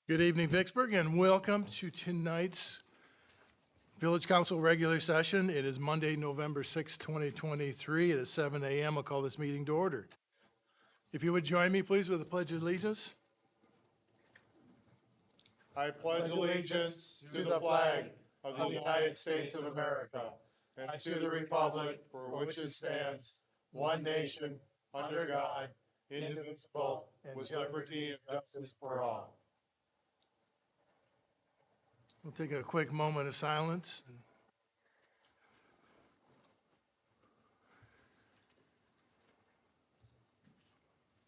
Good evening, Vicksburg, and welcome to tonight's Village Council regular session. It is Monday, November 6, 2023. It is 7 a.m. I'll call this meeting to order. If you would join me, please, with the Pledge of Allegiance. I pledge allegiance to the flag of the United States of America and to the republic for which it stands, one nation, under God, indivisible, with liberty and justice for all. We'll take a quick moment of silence.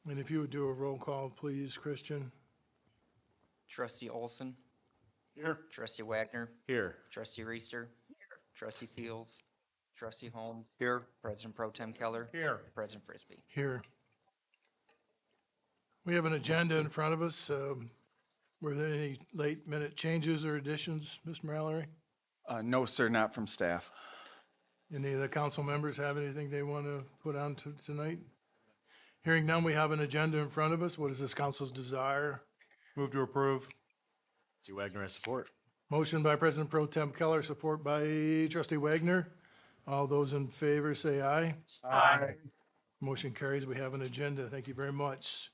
And if you would do a roll call, please, Christian. Trustee Olson, Here. Trustee Wagner, Here. Trustee Reister, Trustee Fields, Trustee Holmes. Here. President Pro Tem Keller. Here. President Frisbee. Here. We have an agenda in front of us. Were there any late-minute changes or additions, Mr. Mallory? No, sir, not from staff. Any of the council members have anything they want to put on to tonight? Hearing none, we have an agenda in front of us. What is this council's desire? Move to approve. Trustee Wagner has support. Motion by President Pro Tem Keller, support by Trustee Wagner. All those in favor say aye. Aye. Motion carries. We have an agenda. Thank you very much.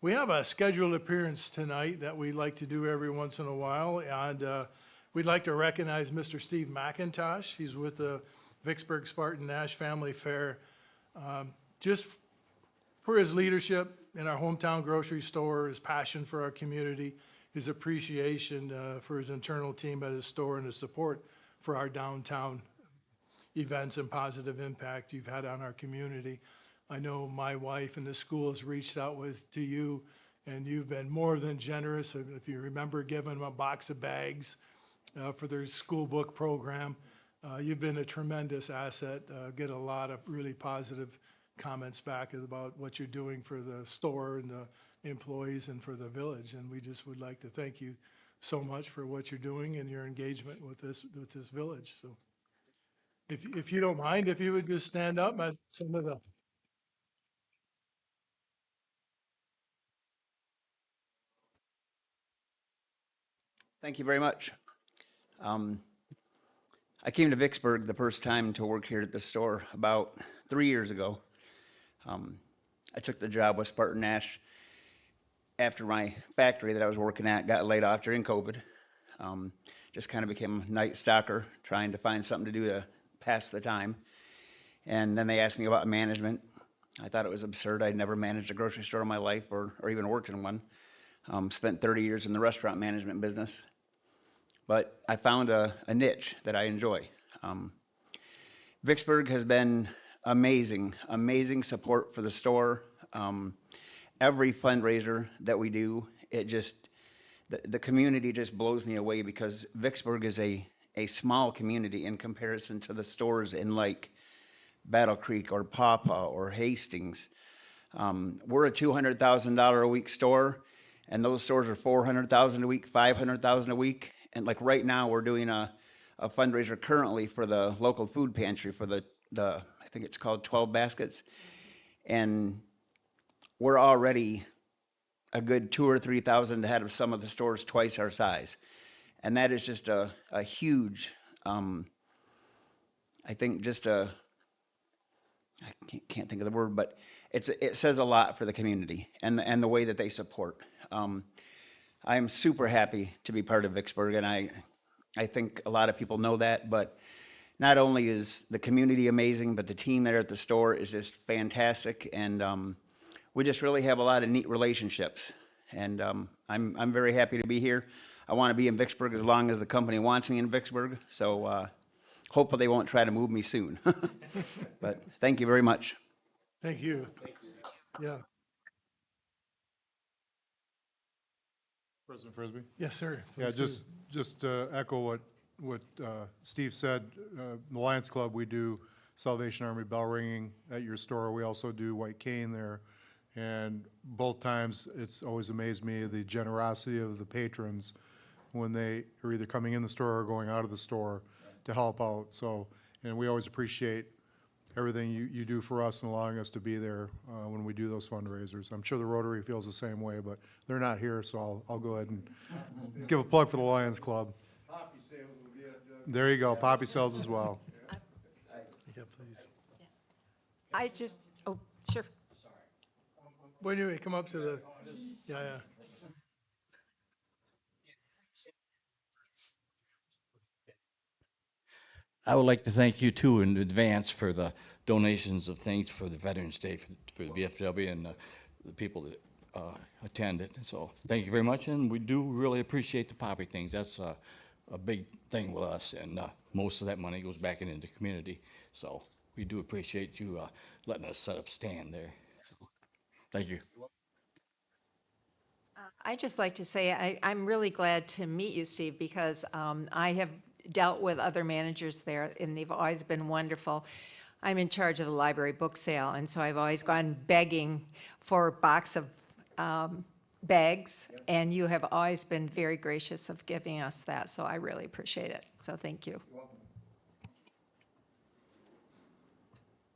We have a scheduled appearance tonight that we like to do every once in a while, and we'd like to recognize Mr. Steve McIntosh. He's with the Vicksburg Spartan Nash Family Fair. Just for his leadership in our hometown grocery store, his passion for our community, his appreciation for his internal team at his store, and his support for our downtown events and positive impact you've had on our community. I know my wife and the school has reached out to you, and you've been more than generous. If you remember giving them a box of bags for their school book program, you've been a tremendous asset. Get a lot of really positive comments back about what you're doing for the store and the employees and for the village. And we just would like to thank you so much for what you're doing and your engagement with this village. So if you don't mind, if you would just stand up, some of the Thank you very much. I came to Vicksburg the first time to work here at the store about 3 years ago. I took the job with Spartan Nash after my factory that I was working at got laid off during COVID. Just kind of became a night stalker, trying to find something to do to pass the time. And then they asked me about management. I thought it was absurd. I'd never managed a grocery store in my life or even worked in one. Spent 30 years in the restaurant management business. But I found a niche that I enjoy. Vicksburg has been amazing support for the store. Every fundraiser that we do, the community just blows me away because Vicksburg is a small community in comparison to the stores in like Battle Creek or Pawpaw or Hastings. We're a $200,000 a week store, and those stores are $400,000 a week, $500,000 a week. And like right now, we're doing a fundraiser currently for the local food pantry for the I think it's called 12 Baskets. And we're already a good 2,000 or 3,000 ahead of some of the stores twice our size. And that is just a huge, I think just I can't think of the word, but it says a lot for the community and the way that they support. I am super happy to be part of Vicksburg, and I think a lot of people know that, but not only is the community amazing, but the team there at the store is just fantastic, and we just really have a lot of neat relationships, and I'm very happy to be here. I want to be in Vicksburg as long as the company wants me in Vicksburg, so hopefully they won't try to move me soon. But thank you very much. Thank you. Yeah. President Frisbee? Yes, sir. Yeah, Please do. just to echo what Steve said. The Lions Club, we do Salvation Army bell ringing at your store. We also do White Cane there. And both times, it's always amazed me the generosity of the patrons when they are either coming in the store or going out of the store to help out. So, and we always appreciate everything you do for us and allowing us to be there when we do those fundraisers. I'm sure the Rotary feels the same way, but they're not here, so I'll go ahead and give a plug for the Lions Club. There you go, poppy sales as well. Yeah, please. I just, oh, sure. When you come up to the, yeah. I would like to thank you too in advance for the donations of things for the Veterans Day for the VFW and the people that attended. So thank you very much, and we do really appreciate the poppy things. That's a big thing with us, and most of that money goes back into the community. So we do appreciate you letting us set up stand there. So, thank you. I'd just like to say I'm really glad to meet you, Steve, because I have dealt with other managers there, and they've always been wonderful. I'm in charge of the library book sale, and so I've always gone begging for a box of bags, and you have always been very gracious of giving us that, so I really appreciate it. So thank you.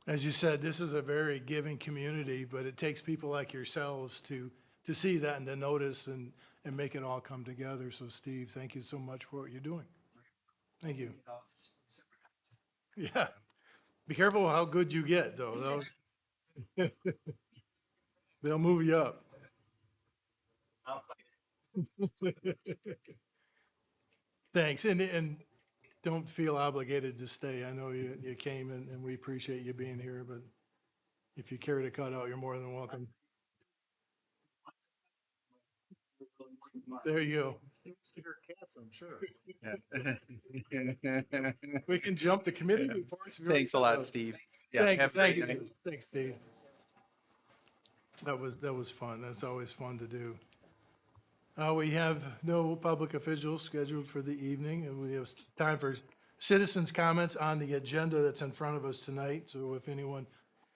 As you said, this is a very giving community, but it takes people like yourselves to see that and to notice and make it all come together. So Steve, thank you so much for what you're doing. Thank you. Yeah. Be careful how good you get, though. They'll move you up. Thanks. And don't feel obligated to stay. I know you came and we appreciate you being here, but if you care to cut out, you're more than welcome. There you go. We can jump the committee reports. if you Thanks a want. lot, Steve. Yeah, Thank you, have a thank great night. you. Thanks, Dave. That was fun. That's always fun to do. We have no public officials scheduled for the evening, and we have time for citizens' comments on the agenda that's in front of us tonight. So if anyone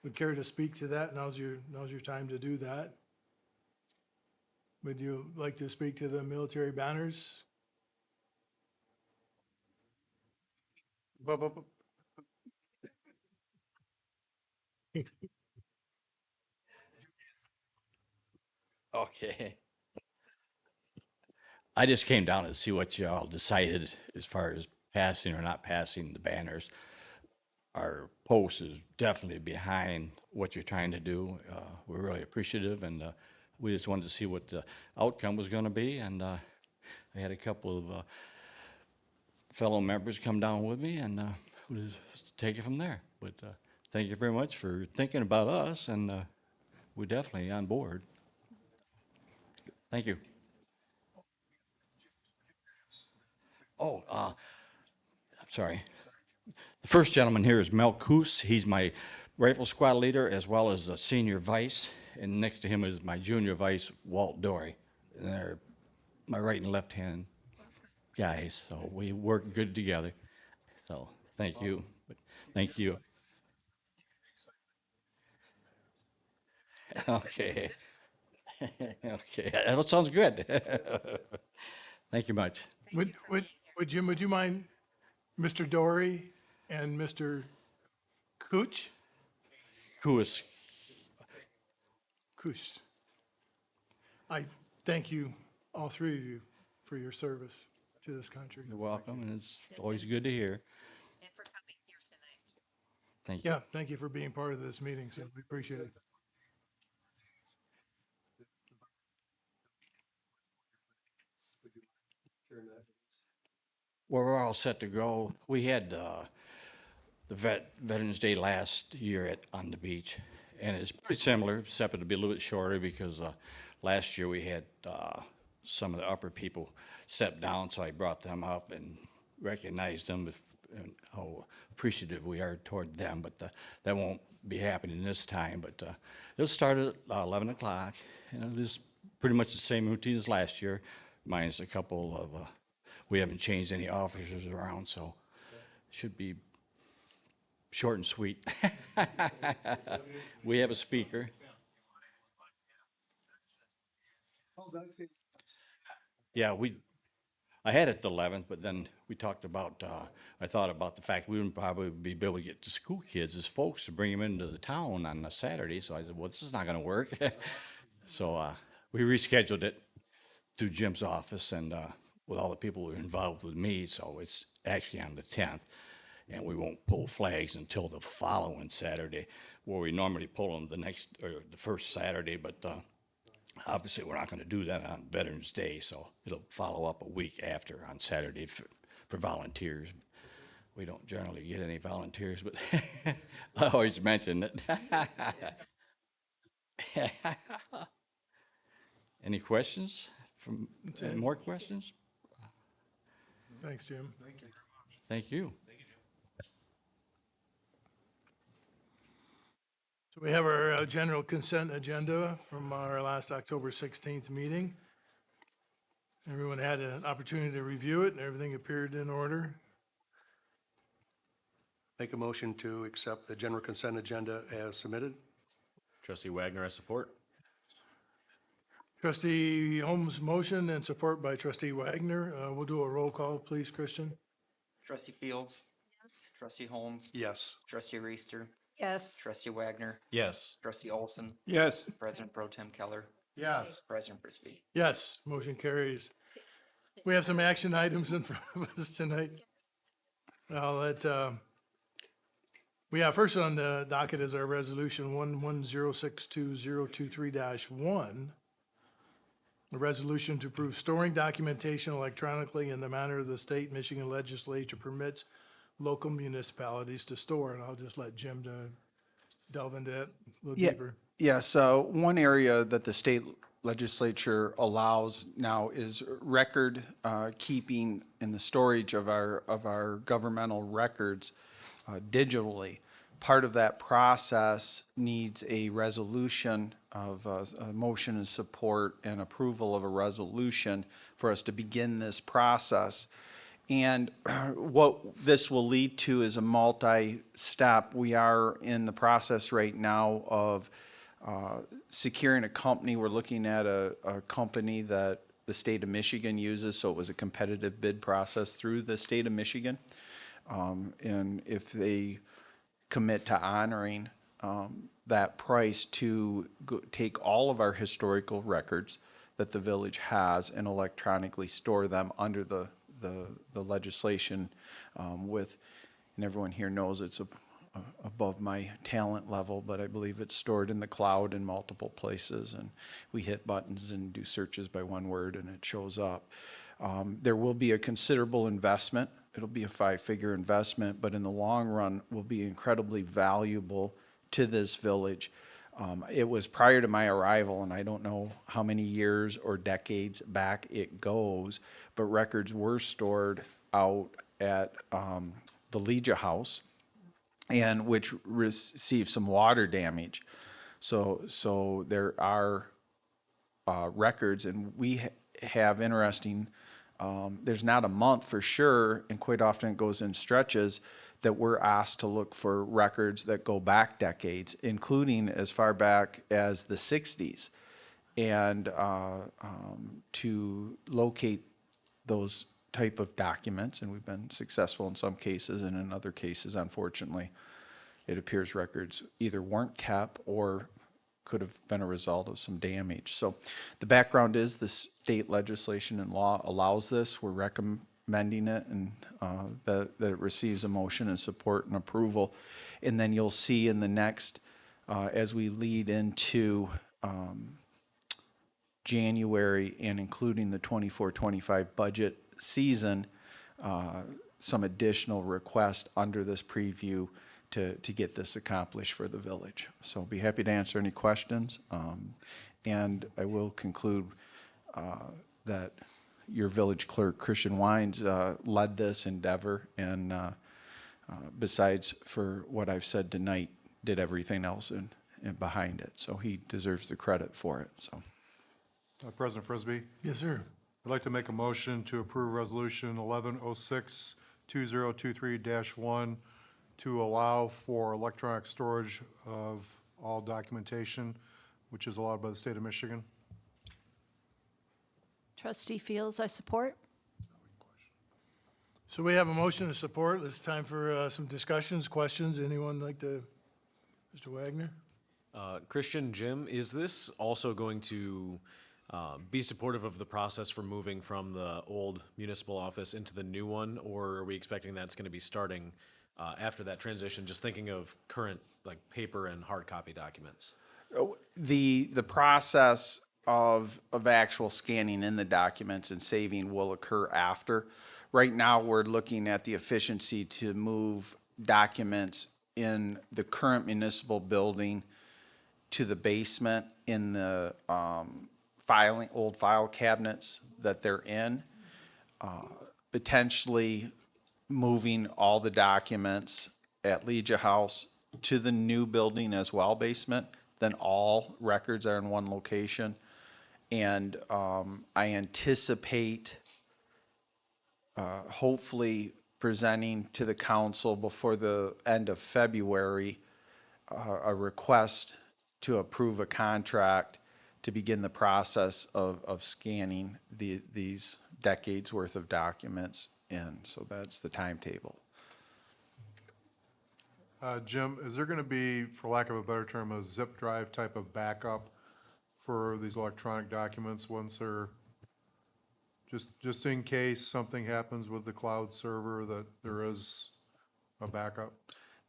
would care to speak to that, now's your time to do that. Would you like to speak to the military banners? Okay. I just came down to see what y'all decided as far as passing or not passing the banners. Our post is definitely behind what you're trying to do. We're really appreciative, and we just wanted to see what the outcome was going to be. And I had a couple of fellow members come down with me, and we'll just take it from there. But thank you very much for thinking about us, and we're definitely on board. Thank you. Oh, I'm sorry. The first gentleman here is Mel Coos. He's my rifle squad leader as well as a senior vice. And next to him is my junior vice, Walt Dory. And they're my right and left hand guys. So we work good together. So thank you. Thank you. Okay. Okay. That sounds good. Thank you much. Would you mind, Mr. Dory and Mr. Cooch? Coos. Cooch. I thank you, all three of you, for your service to this country. You're welcome, and it's always good to hear. And for coming here tonight. Thank you. Yeah, thank you for being part of this meeting, so we appreciate it. Well, we're all set to go. We had the Veterans Day last year on the beach, and it's pretty similar, except it'll be a little bit shorter because last year we had some of the upper people step down, so I brought them up and recognized them and how appreciative we are toward them. But that won't be happening this time. But it'll start at 11 o'clock, and it is pretty much the same routine as last year, minus a couple of. We haven't changed any officers around, so should be short and sweet. We have a speaker. Yeah, I had it the 11th, but then we talked about, I thought about the fact we wouldn't probably be able to get the school kids as folks to bring them into the town on a Saturday. So I said, well, this is not going to work. So we rescheduled it through Jim's office and with all the people who are involved with me. So it's actually on the 10th. And we won't pull flags until the following Saturday, where we normally pull them the first Saturday. But obviously, we're not going to do that on Veterans Day, so it'll follow up a week after on Saturday for volunteers. We don't generally get any volunteers, but I always mention it. Any questions? More questions? Thanks, Jim. Thank you. So we have our general consent agenda from our last October 16th meeting. Everyone had an opportunity to review it, and everything appeared in order. Make a motion to accept the general consent agenda as submitted. Trustee Wagner, I support. Trustee Holmes' motion and support by Trustee Wagner. We'll do a roll call, please, Christian. Trustee Fields. Yes. Trustee Holmes. Yes. Trustee Reister. Yes. Trustee Wagner. Yes. Trustee Olson. Yes. President Pro Tem Keller. Yes. President Frisbee. Yes, motion carries. We have some action items in front of us tonight. I'll let, we have first on the docket is our resolution 11062-023-1. A resolution to approve storing documentation electronically in the manner the state Michigan legislature permits local municipalities to store. And I'll just let Jim delve into it a little Yeah. deeper. Yeah, so one area that the state legislature allows now is record keeping and the storage of our governmental records digitally. Part of that process needs a resolution of a motion and support and approval of a resolution for us to begin this process. And what this will lead to is a multi-step. We are in the process right now of securing a company. We're looking at a company that the state of Michigan uses, so it was a competitive bid process through the state of Michigan. And if they commit to honoring that price to take all of our historical records that the village has and electronically store them under the legislation with, and everyone here knows it's above my talent level, but I believe it's stored in the cloud in multiple places, and we hit buttons and do searches by one word and it shows up. There will be a considerable investment. It'll be a 5-figure investment, but in the long run will be incredibly valuable to this village. It was prior to my arrival, and I don't know how many years or decades back it goes, but records were stored out at the Legia House, and which received some water damage. So there are records, and we have interesting, there's not a month for sure, and quite often it goes in stretches, that we're asked to look for records that go back decades, including as far back as the 60s, and to locate those type of documents, and we've been successful in some cases, and in other cases, unfortunately, it appears records either weren't kept or could have been a result of some damage. So the background is the state legislation and law allows this. We're recommending it, and that it receives a motion and support and approval. And then you'll see in the next, as we lead into January and including the 24-25 budget season, some additional requests under this preview to get this accomplished for the village. So I'll be happy to answer any questions. And I will conclude that your village clerk, Christian Wines, led this endeavor, and besides for what I've said tonight, did everything else and behind it. So he deserves the credit for it. So, President Frisbee, Yes, sir. I'd like to make a motion to approve Resolution 1106-2023-1 to allow for electronic storage of all documentation, which is allowed by the state of Michigan. Trustee Fields, I support. So we have a motion to support. It's time for some discussions, questions. Anyone like to, Mr. Wagner? Christian, Jim, is this also going to be supportive of the process for moving from the old municipal office into the new one? Or are we expecting that's going to be starting after that transition? Just thinking of current, like, paper and hard copy documents. The process of actual scanning in the documents and saving will occur after. Right now, we're looking at the efficiency to move documents in the current municipal building to the basement in the old file cabinets that they're in. Potentially moving all the documents at Legia House to the new building as well, basement, then all records are in one location. And I anticipate hopefully presenting to the council before the end of February a request to approve a contract to begin the process of scanning these decades worth of documents in. So that's the timetable. Jim, is there going to be, for lack of a better term, a zip drive type of backup for these electronic documents once they're, just in case something happens with the cloud server, that there is a backup?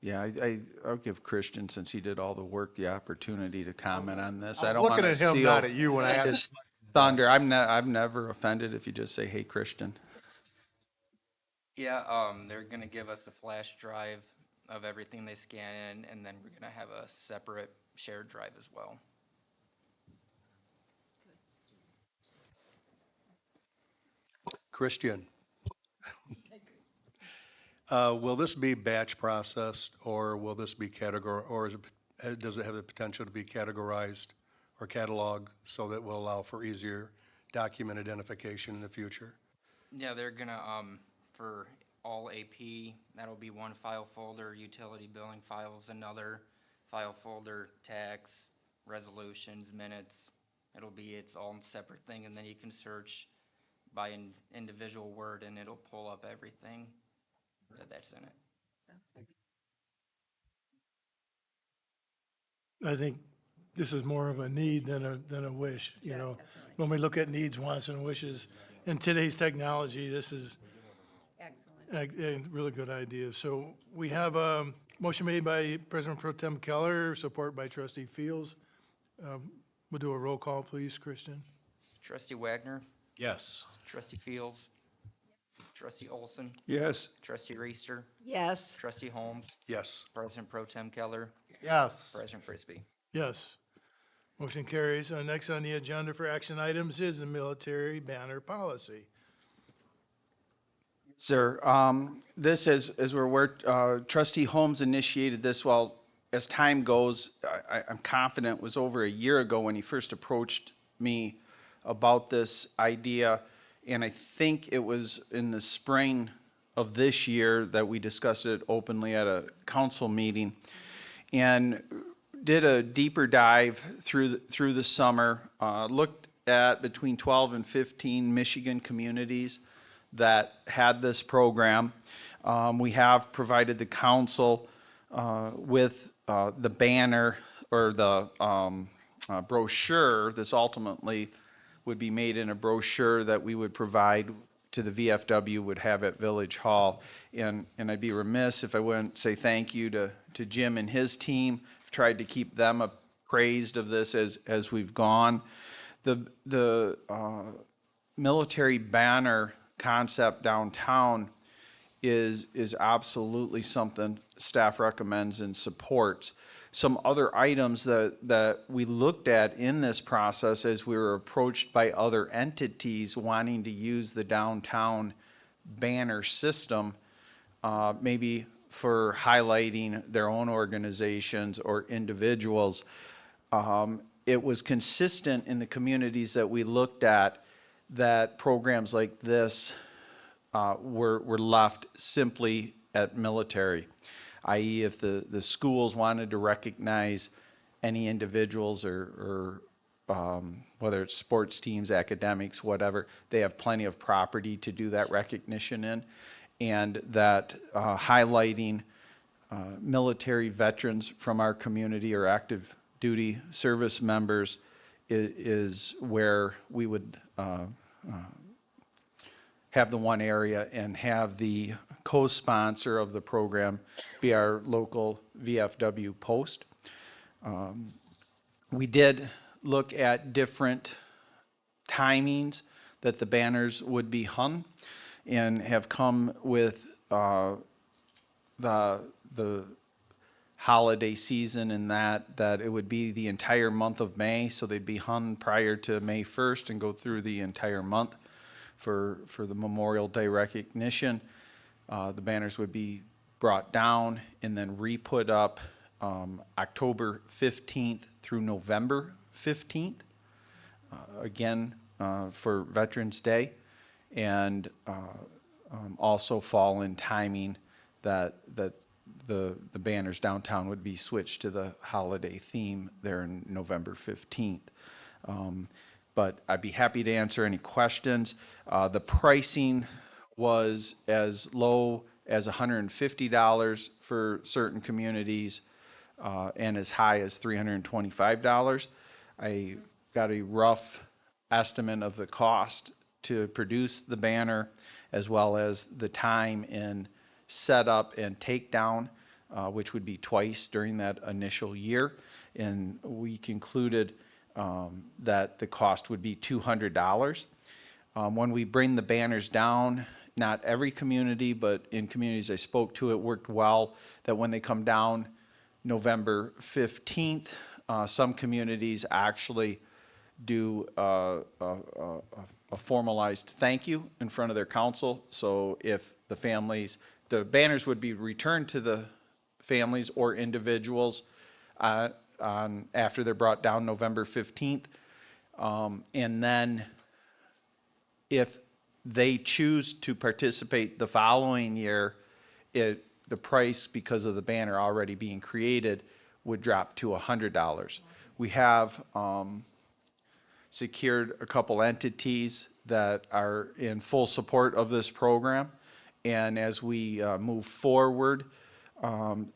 Yeah, I'll give Christian, since he did all the work, the opportunity to comment on this. I I'm don't want looking to at him, not steal at you when I ask. his thunder. I'm never offended if you just say, "Hey, Christian." Yeah, they're gonna give us a flash drive of everything they scan in, and then we're gonna have a separate shared drive as well. Christian. Will this be batch processed, or will this be or does it have the potential to be categorized or cataloged so that will allow for easier document identification in the future? Yeah, they're gonna, for all AP, that'll be one file folder, utility billing files, another file folder, tax, resolutions, minutes. It's all in separate thing, and then you can search by an individual word, and it'll pull up everything that's in it. I think this is more of a need than a wish, you know? When we look at needs, wants, and wishes, in today's technology, this is a really good idea. So we have a motion made by President Pro Tem Keller, support by Trustee Fields. We'll do a roll call, please, Christian. Trustee Wagner, Yes. Trustee Fields, Trustee Olson, Yes. Trustee Reister, Yes. Trustee Holmes, Yes. President Pro Tem Keller, Yes. President Frisbee. Yes. Motion carries. Next on the agenda for action items is the military banner policy. Sir, this is where Trustee Holmes initiated this. Well, as time goes, I'm confident it was over a year ago when he first approached me about this idea. And I think it was in the spring of this year that we discussed it openly at a council meeting, and did a deeper dive through the summer, looked at between 12 and 15 Michigan communities that had this program. We have provided the council with the banner or the brochure. This ultimately would be made in a brochure that we would provide to the VFW, would have at Village Hall. And I'd be remiss if I wouldn't say thank you to Jim and his team. I've tried to keep them appraised of this as we've gone. The military banner concept downtown is absolutely something staff recommends and supports. Some other items that we looked at in this process as we were approached by other entities wanting to use the downtown banner system, maybe for highlighting their own organizations or individuals. It was consistent in the communities that we looked at that programs like this were left simply at military, i.e. if the schools wanted to recognize any individuals or whether it's sports teams, academics, whatever, they have plenty of property to do that recognition in. and that highlighting military veterans from our community or active duty service members is where we would have the one area and have the co-sponsor of the program be our local VFW post. We did look at different timings that the banners would be hung and have come with the holiday season in that it would be the entire month of May, so they'd be hung prior to May 1st and go through the entire month for the Memorial Day recognition. The banners would be brought down and then re-put up October 15th through November 15th, again for Veterans Day, and also fall in timing that the banners downtown would be switched to the holiday theme there in November 15th. But I'd be happy to answer any questions. The pricing was as low as $150 for certain communities and as high as $325. I got a rough estimate of the cost to produce the banner as well as the time in setup and takedown, which would be twice during that initial year. And we concluded that the cost would be $200. When we bring the banners down, not every community, but in communities I spoke to, it worked well that when they come down November 15th, some communities actually do a formalized thank you in front of their council. So if the families, the banners would be returned to the families or individuals after they're brought down November 15th. And then if they choose to participate the following year, the price, because of the banner already being created, would drop to $100. We have secured a couple entities that are in full support of this program, and as we move forward,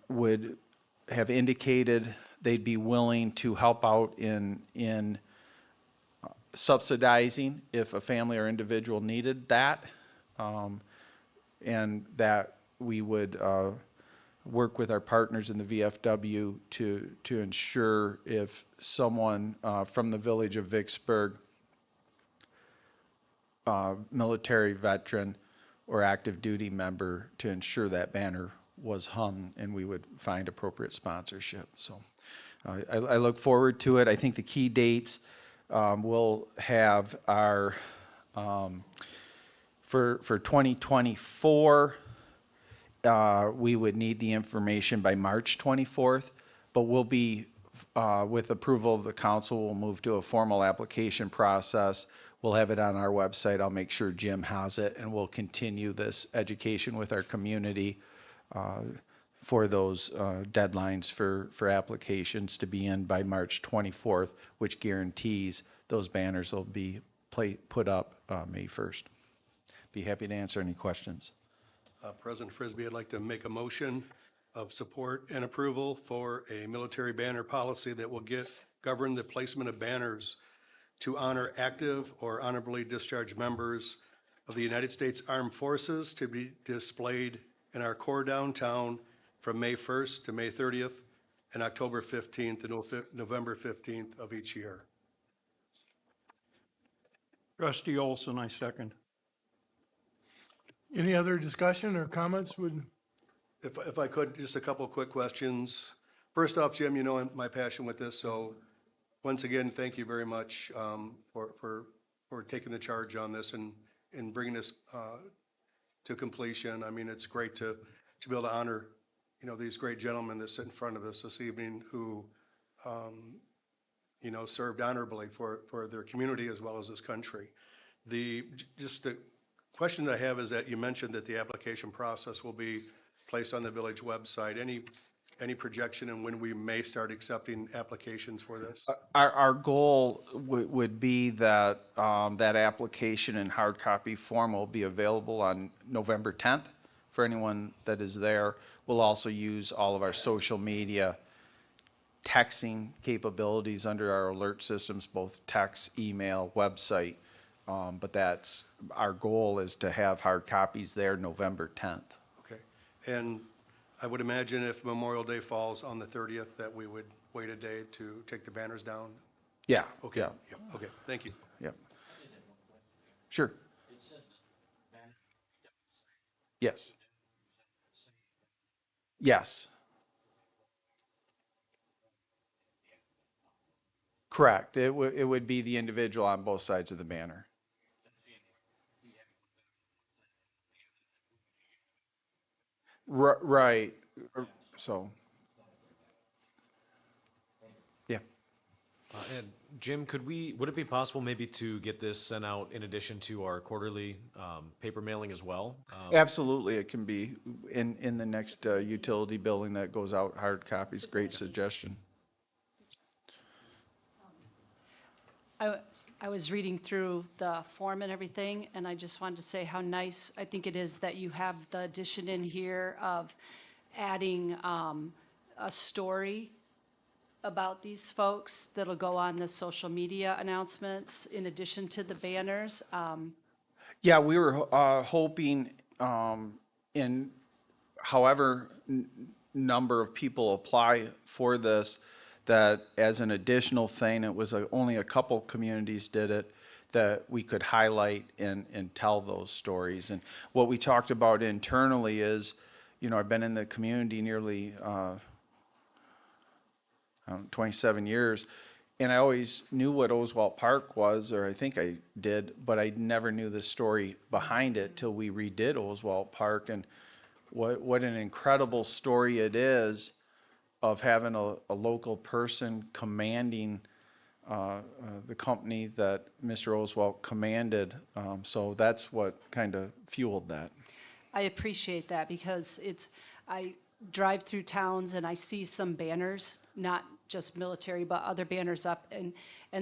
would have indicated they'd be willing to help out in subsidizing if a family or individual needed that, and that we would work with our partners in the VFW to ensure if someone from the village of Vicksburg, military veteran or active duty member, to ensure that banner was hung and we would find appropriate sponsorship. So I look forward to it. I think the key dates we'll have our for 2024, we would need the information by March 24th, but we'll be, with approval of the council, we'll move to a formal application process. We'll have it on our website. I'll make sure Jim has it, and we'll continue this education with our community for those deadlines for applications to be in by March 24th, which guarantees those banners will be put up May 1st. Be happy to answer any questions. President Frisbee, I'd like to make a motion of support and approval for a military banner policy that will govern the placement of banners to honor active or honorably discharged members of the United States Armed Forces to be displayed in our core downtown from May 1st to May 30th and October 15th to November 15th of each year. Trustee Olson, I second. Any other discussion or comments? If I could, just a couple quick questions. First off, Jim, you know my passion with this, so once again, thank you very much for taking the charge on this and bringing this to completion. I mean, it's great to be able to honor, you know, these great gentlemen that sit in front of us this evening who, you know, served honorably for their community as well as this country. Just the question I have is that you mentioned that the application process will be placed on the village website. Any projection on when we may start accepting applications for this? Our goal would be that that application in hard copy form will be available on November 10th for anyone that is there. We'll also use all of our social media texting capabilities under our alert systems, both text, email, website. But that's, our goal is to have hard copies there November 10th. Okay. And I would imagine if Memorial Day falls on the 30th, that we would wait a day to take the banners down? Yeah, Okay. yeah, Yep. Okay, thank you. yeah. Sure. Yes. Yes. Correct. It would be the individual on both sides of the banner. Right. So, yeah. And Jim, would it be possible maybe to get this sent out in addition to our quarterly paper mailing as well? Absolutely, it can be in the next utility billing that goes out, hard copies. Great suggestion. I was reading through the form and everything, and I just wanted to say how nice I think it is that you have the addition in here of adding a story about these folks that'll go on the social media announcements in addition to the banners. Yeah, we were hoping in however number of people apply for this, that as an additional thing, it was only a couple communities did it, that we could highlight and tell those stories. And what we talked about internally is, you know, I've been in the community nearly 27 years, and I always knew what Oswalt Park was, or I think I did, but I never knew the story behind it till we redid Oswalt Park, and what an incredible story it is of having a local person commanding the company that Mr. Oswalt commanded. So that's what kind of fueled that. I appreciate that because I drive through towns and I see some banners, not just military, but other banners up, and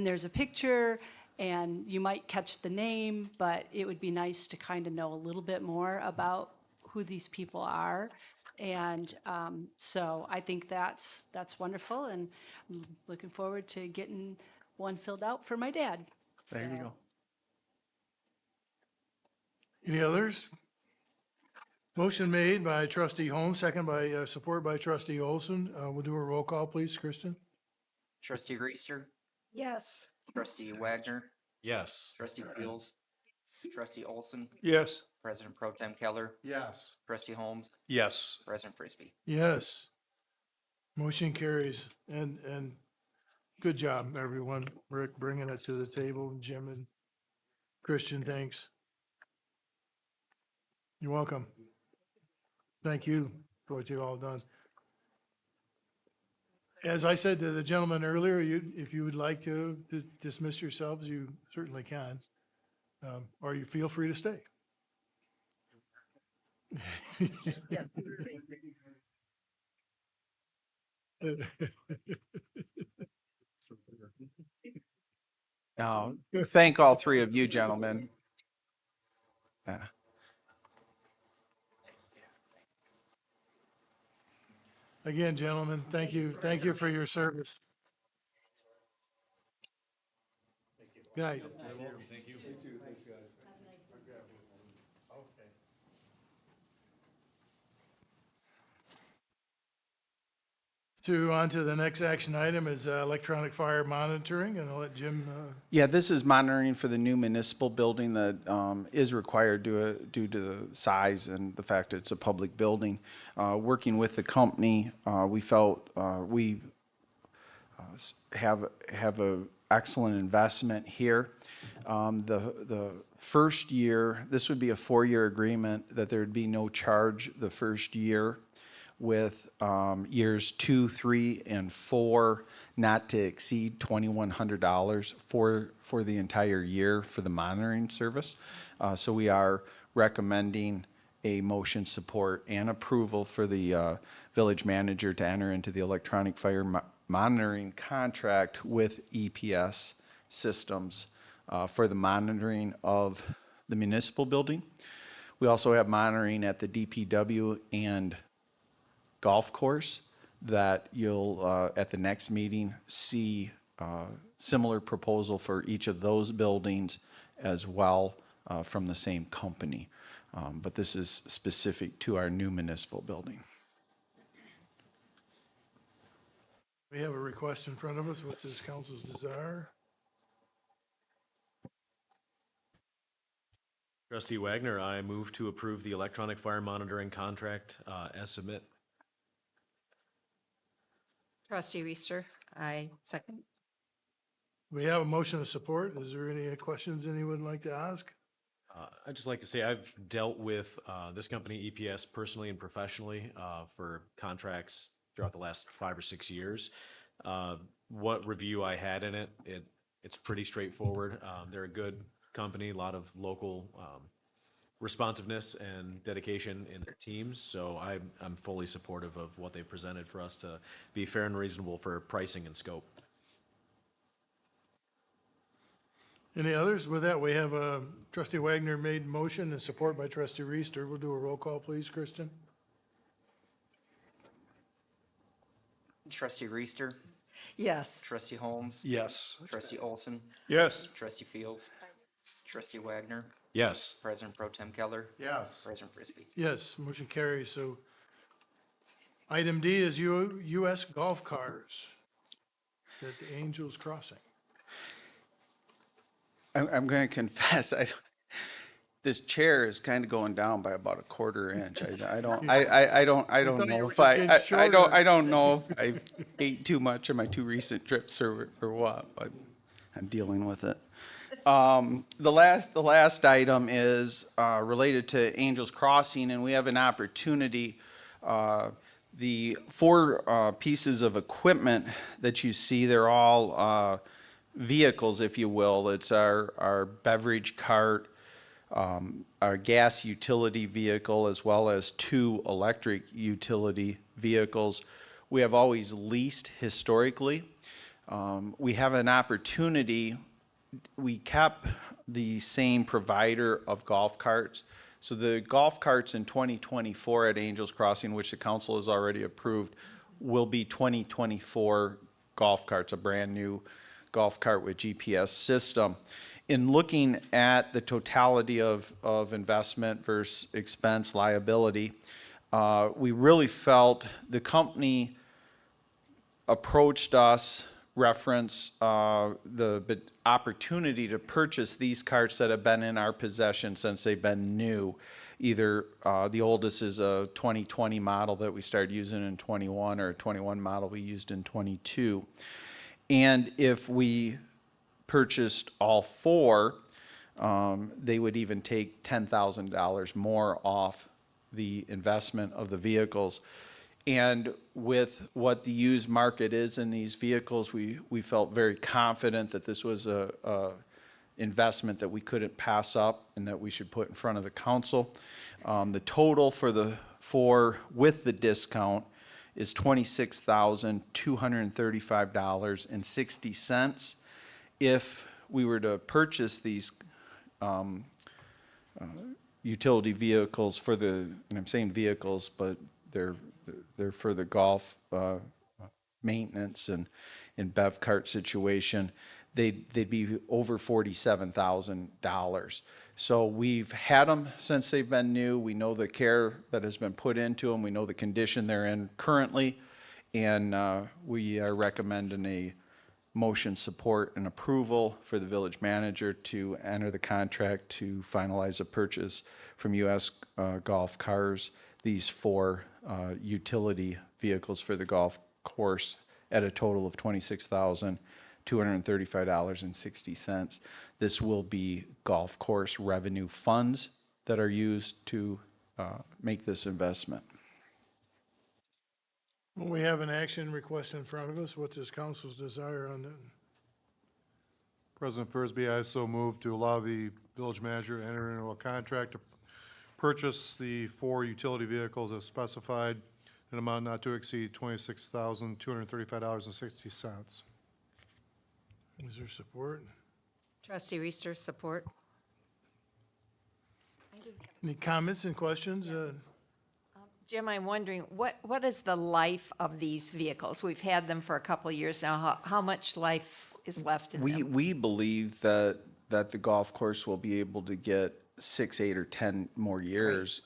there's a picture and you might catch the name, but it would be nice to kind of know a little bit more about who these people are. And so I think that's wonderful, and I'm looking forward to getting one filled out for my dad. There you go. Any others? Motion made by trustee Holmes, second by, support by trustee Olson. We'll do a roll call, please. Kristen? Trustee Reister, Yes. trustee Wagner, Yes. trustee Fields, trustee Olson, Yes. President Pro Tem Keller, Yes. trustee Holmes, Yes. President Frisbee. Yes. Motion carries. And good job, everyone. Rick, bringing it to the table. Jim and Christian, thanks. You're welcome. Thank you for what you've all done. As I said to the gentleman earlier, if you would like to dismiss yourselves, you certainly can. Or you feel free to stay. Now, thank all three of you gentlemen. Again, gentlemen, thank you. Thank you for your service. Good night. On to the next action item is electronic fire monitoring, and I'll let Jim, Yeah, this is monitoring for the new municipal building that is required due to the size and the fact it's a public building. Working with the company, we felt we have a excellent investment here. The first year, this would be a 4-year agreement that there would be no charge the first year, with years 2, 3, and 4 not to exceed $2,100 for the entire year for the monitoring service. So we are recommending a motion support and approval for the village manager to enter into the electronic fire monitoring contract with EPS Systems for the monitoring of the municipal building. We also have monitoring at the DPW and golf course that you'll, at the next meeting, see similar proposal for each of those buildings as well from the same company. But this is specific to our new municipal building. We have a request in front of us. What's this council's desire? Trustee Wagner, I move to approve the electronic fire monitoring contract as submit. Trustee Reister, I second. We have a motion of support. Is there any questions anyone would like to ask? I'd just like to say I've dealt with this company, EPS, personally and professionally for contracts throughout the last 5 or 6 years. What review I had in it, it's pretty straightforward. They're a good company, a lot of local responsiveness and dedication in their teams. So I'm fully supportive of what they presented for us to be fair and reasonable for pricing and scope. Any others? With that, we have trustee Wagner made motion and support by trustee Reister. We'll do a roll call, please, Kristen. Trustee Reister, Yes. trustee Holmes, Yes. trustee Olson, Yes. trustee Fields, trustee Wagner, Yes. President Pro Tem Keller, Yes. President Frisbee. Yes, motion carries. So item D is U.S. golf cars at the Angels Crossing. I'm going to confess, this chair is kind of going down by about a quarter inch. I don't thought you know were if just getting I don't know if I ate too much on my 2 recent trips or what, but I'm dealing with it. The last item is related to Angels Crossing, and we have an opportunity. The 4 pieces of equipment that you see, they're all vehicles, if you will. It's our beverage cart, our gas utility vehicle, as well as 2 electric utility vehicles. We have always leased historically. We have an opportunity. We kept the same provider of golf carts. So the golf carts in 2024 at Angels Crossing, which the council has already approved, will be 2024 golf carts, a brand new golf cart with GPS system. In looking at the totality of investment versus expense liability, we really felt the company approached us, reference the opportunity to purchase these carts that have been in our possession since they've been new. Either the oldest is a 2020 model that we started using in 21, or a 21 model we used in 22. And if we purchased all 4, they would even take $10,000 more off the investment of the vehicles. And with what the used market is in these vehicles, we felt very confident that this was a investment that we couldn't pass up and that we should put in front of the council. The total for the 4 with the discount is $26,235.60. If we were to purchase these utility vehicles for the, and I'm saying vehicles, but they're for the golf maintenance and bev cart situation, they'd be over $47,000. So we've had them since they've been new. We know the care that has been put into them. We know the condition they're in currently, and we are recommending a motion support and approval for the village manager to enter the contract to finalize a purchase from U.S. Golf Cars, these 4 utility vehicles for the golf course at a total of $26,235.60. This will be golf course revenue funds that are used to make this investment. Well, we have an action request in front of us. What's this council's desire on that? President Frisbee, I so move to allow the village manager to enter into a contract to purchase the 4 utility vehicles as specified, an amount not to exceed $26,235.60. Is there support? Trustee Reister, support. I Any comments and questions? Jim, I'm wondering, what is the life of these vehicles? We've had them for a couple of years now. How much life is left in them? We believe that the golf course will be able to get 6, 8, or 10 more years.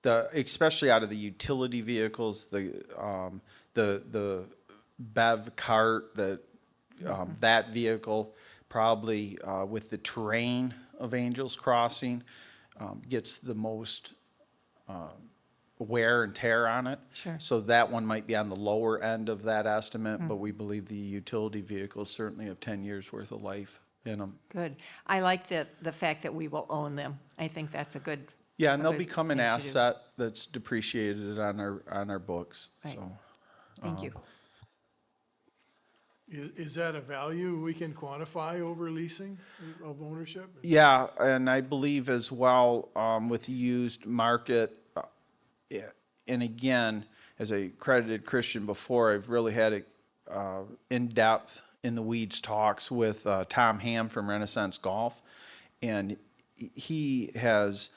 Especially out of the utility vehicles, the BEV cart, that vehicle probably with the terrain of Angels Crossing gets the most wear and tear on it. Sure. So that one might be on the lower end of that estimate, but we believe the utility vehicles certainly have 10 years worth of life in them. Good. I like the fact that we will own them. I think that's a good. Yeah, and a they'll good become an thing to do. asset that's depreciated on our books, Right. so. Thank you. Is that a value we can quantify over leasing of ownership? Yeah, and I believe as well, with the used market, yeah, and again, as a credited Christian before, I've really had in-depth, in the weeds talks with Tom Ham from Renaissance Golf, and he has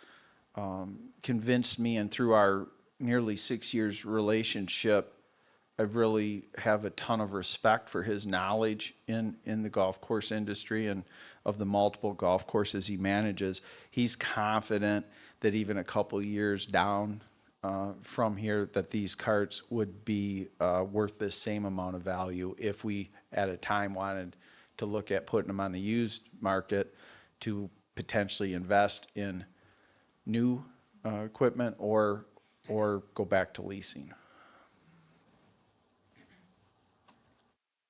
convinced me, and through our nearly 6 years relationship, I really have a ton of respect for his knowledge in the golf course industry and of the multiple golf courses he manages. He's confident that even a couple years down from here, that these carts would be worth the same amount of value if we at a time wanted to look at putting them on the used market to potentially invest in new equipment or go back to leasing.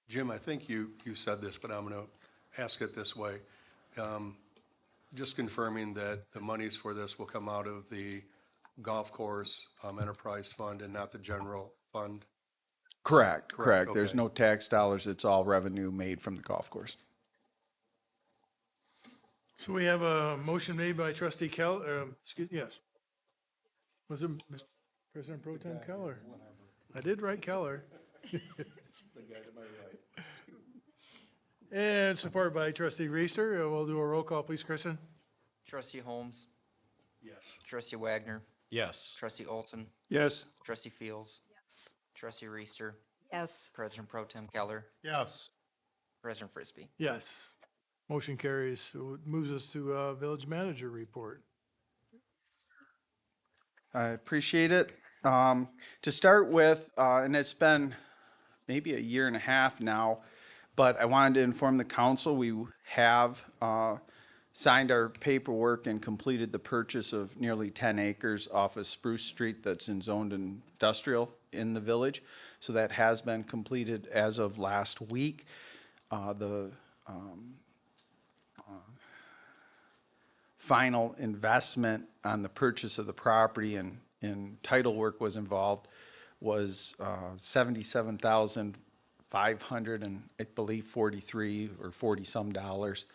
Jim, I think you said this, but I'm going to ask it this way. Just confirming that the monies for this will come out of the golf course enterprise fund and not the general fund? Correct. Correct, There's okay. no tax dollars. It's all revenue made from the golf course. So we have a motion made by trustee Keller, yes. Was it Mr. President Pro Tem Keller? I did write Keller. And supported by trustee Reister. We'll do a roll call, please, Kristen. Trustee Holmes, Yes. trustee Wagner, Yes. trustee Olson, Yes. trustee Fields. Yes. Trustee Reister, Yes. President Pro Tem Keller, Yes. President Frisbee. Yes. Motion carries. So it moves us to village manager report. I appreciate it. To start with, and it's been maybe a year and a half now, but I wanted to inform the council, we have signed our paperwork and completed the purchase of nearly 10 acres off of Spruce Street that's in zoned industrial in the village. So that has been completed as of last week. The final investment on the purchase of the property and title work was involved was $77,500 and I believe 43 or 40 some dollars,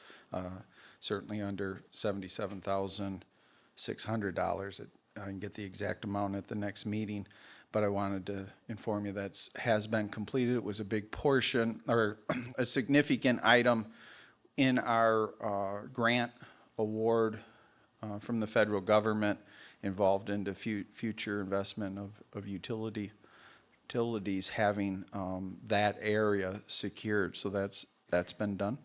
certainly under $77,600. I can get the exact amount at the next meeting, but I wanted to inform you that has been completed. It was a big portion or a significant item in our grant award from the federal government involved into future investment of utilities having that area secured. So that's been done.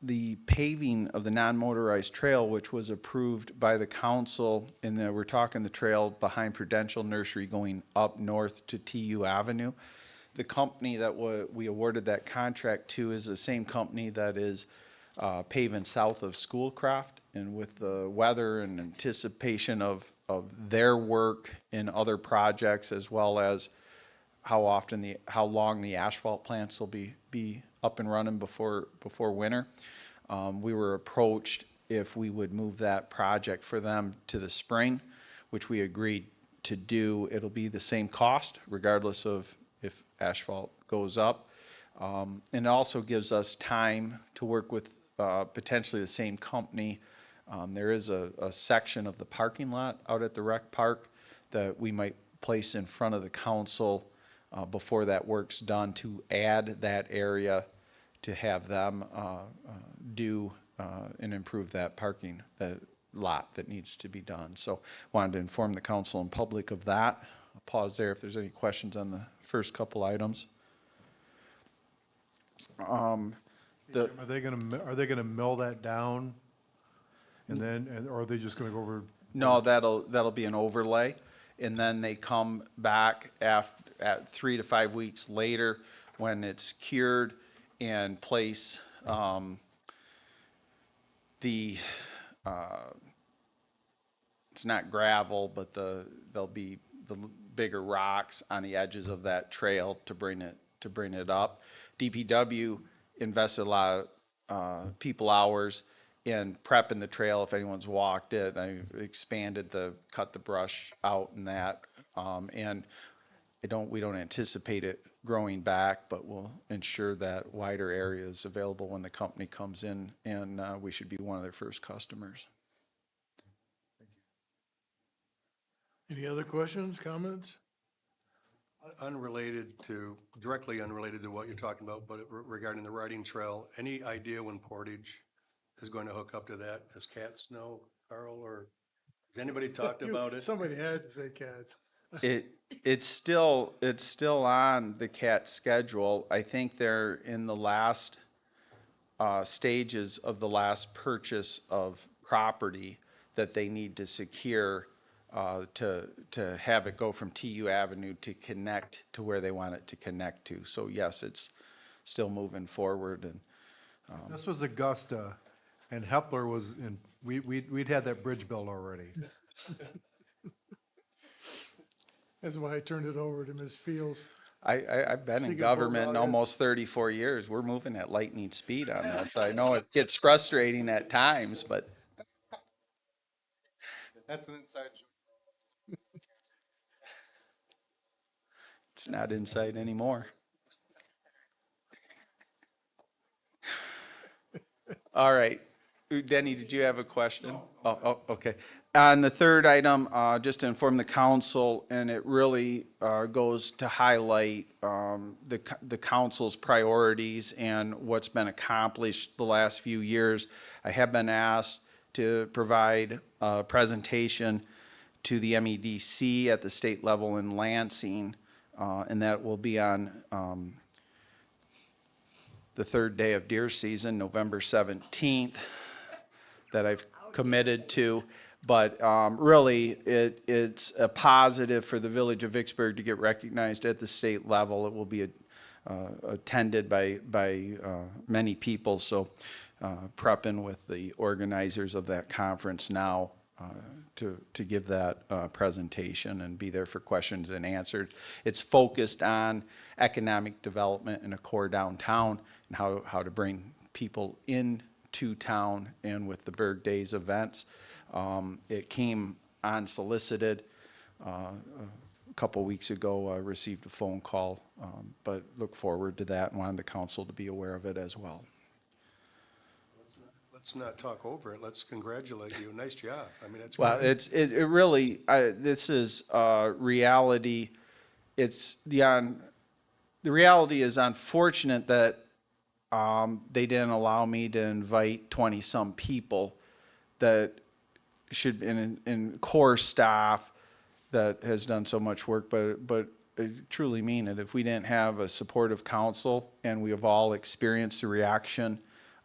The paving of the non-motorized trail, which was approved by the council, and we're talking the trail behind Prudential Nursery going up north to TU Avenue. The company that we awarded that contract to is the same company that is paving south of Schoolcraft. And with the weather and anticipation of their work in other projects, as well as how long the asphalt plants will be up and running before winter, we were approached if we would move that project for them to the spring, which we agreed to do. It'll be the same cost regardless of if asphalt goes up. And it also gives us time to work with potentially the same company. There is a section of the parking lot out at the rec park that we might place in front of the council before that work's done to add that area to have them do and improve that parking, that lot that needs to be done. So wanted to inform the council and public of that. I'll pause there if there's any questions on the first couple items. The, Jim, are they gonna mill that down? And then, or are they just gonna go over? no, that'll be an overlay, and then they come back at 3 to 5 weeks later when it's cured and place the it's not gravel, but there'll be the bigger rocks on the edges of that trail to bring it up. DPW invested a lot of people hours in prepping the trail if anyone's walked it. I expanded cut the brush out and that. And we don't anticipate it growing back, but we'll ensure that wider area is available when the company comes in, and we should be one of their first customers. Any other questions, comments? Directly unrelated to what you're talking about, but regarding the riding trail, any idea when Portage is going to hook up to that? Does Cats know, Carl, or has anybody talked about it? Somebody had to say cats. It's still on the CAT schedule. I think they're in the last stages of the last purchase of property that they need to secure to have it go from TU Avenue to connect to where they want it to connect to. So yes, it's still moving forward. And This was Augusta, and Hepler was in, we'd had that bridge built already. That's why I turned it over to Ms. Fields. I've been in Speaking of government about it. almost 34 years. We're moving at lightning speed on this. I know it gets frustrating at times, but That's an inside joke. it's not inside anymore. All right. Denny, did you have a question? Oh, okay. On the third item, just to inform the council, and it really goes to highlight the council's priorities and what's been accomplished the last few years. I have been asked to provide a presentation to the MEDC at the state level in Lansing, and that will be on the third day of deer season, November 17th, that I've committed to. But really, it's a positive for the village of Vicksburg to get recognized at the state level. It will be attended by many people, so prepping with the organizers of that conference now to give that presentation and be there for questions and answers. It's focused on economic development in a core downtown and how to bring people into town, and with the Berg Days events. It came unsolicited. A couple weeks ago, I received a phone call, but look forward to that and wanted the council to be aware of it as well. Let's not talk over it. Let's congratulate you. Nice job. I mean, that's Well, great. it really, this is reality. The reality is unfortunate that they didn't allow me to invite 20-some people that should, in core staff that has done so much work, but I truly mean it. If we didn't have a supportive council, and we have all experienced the reaction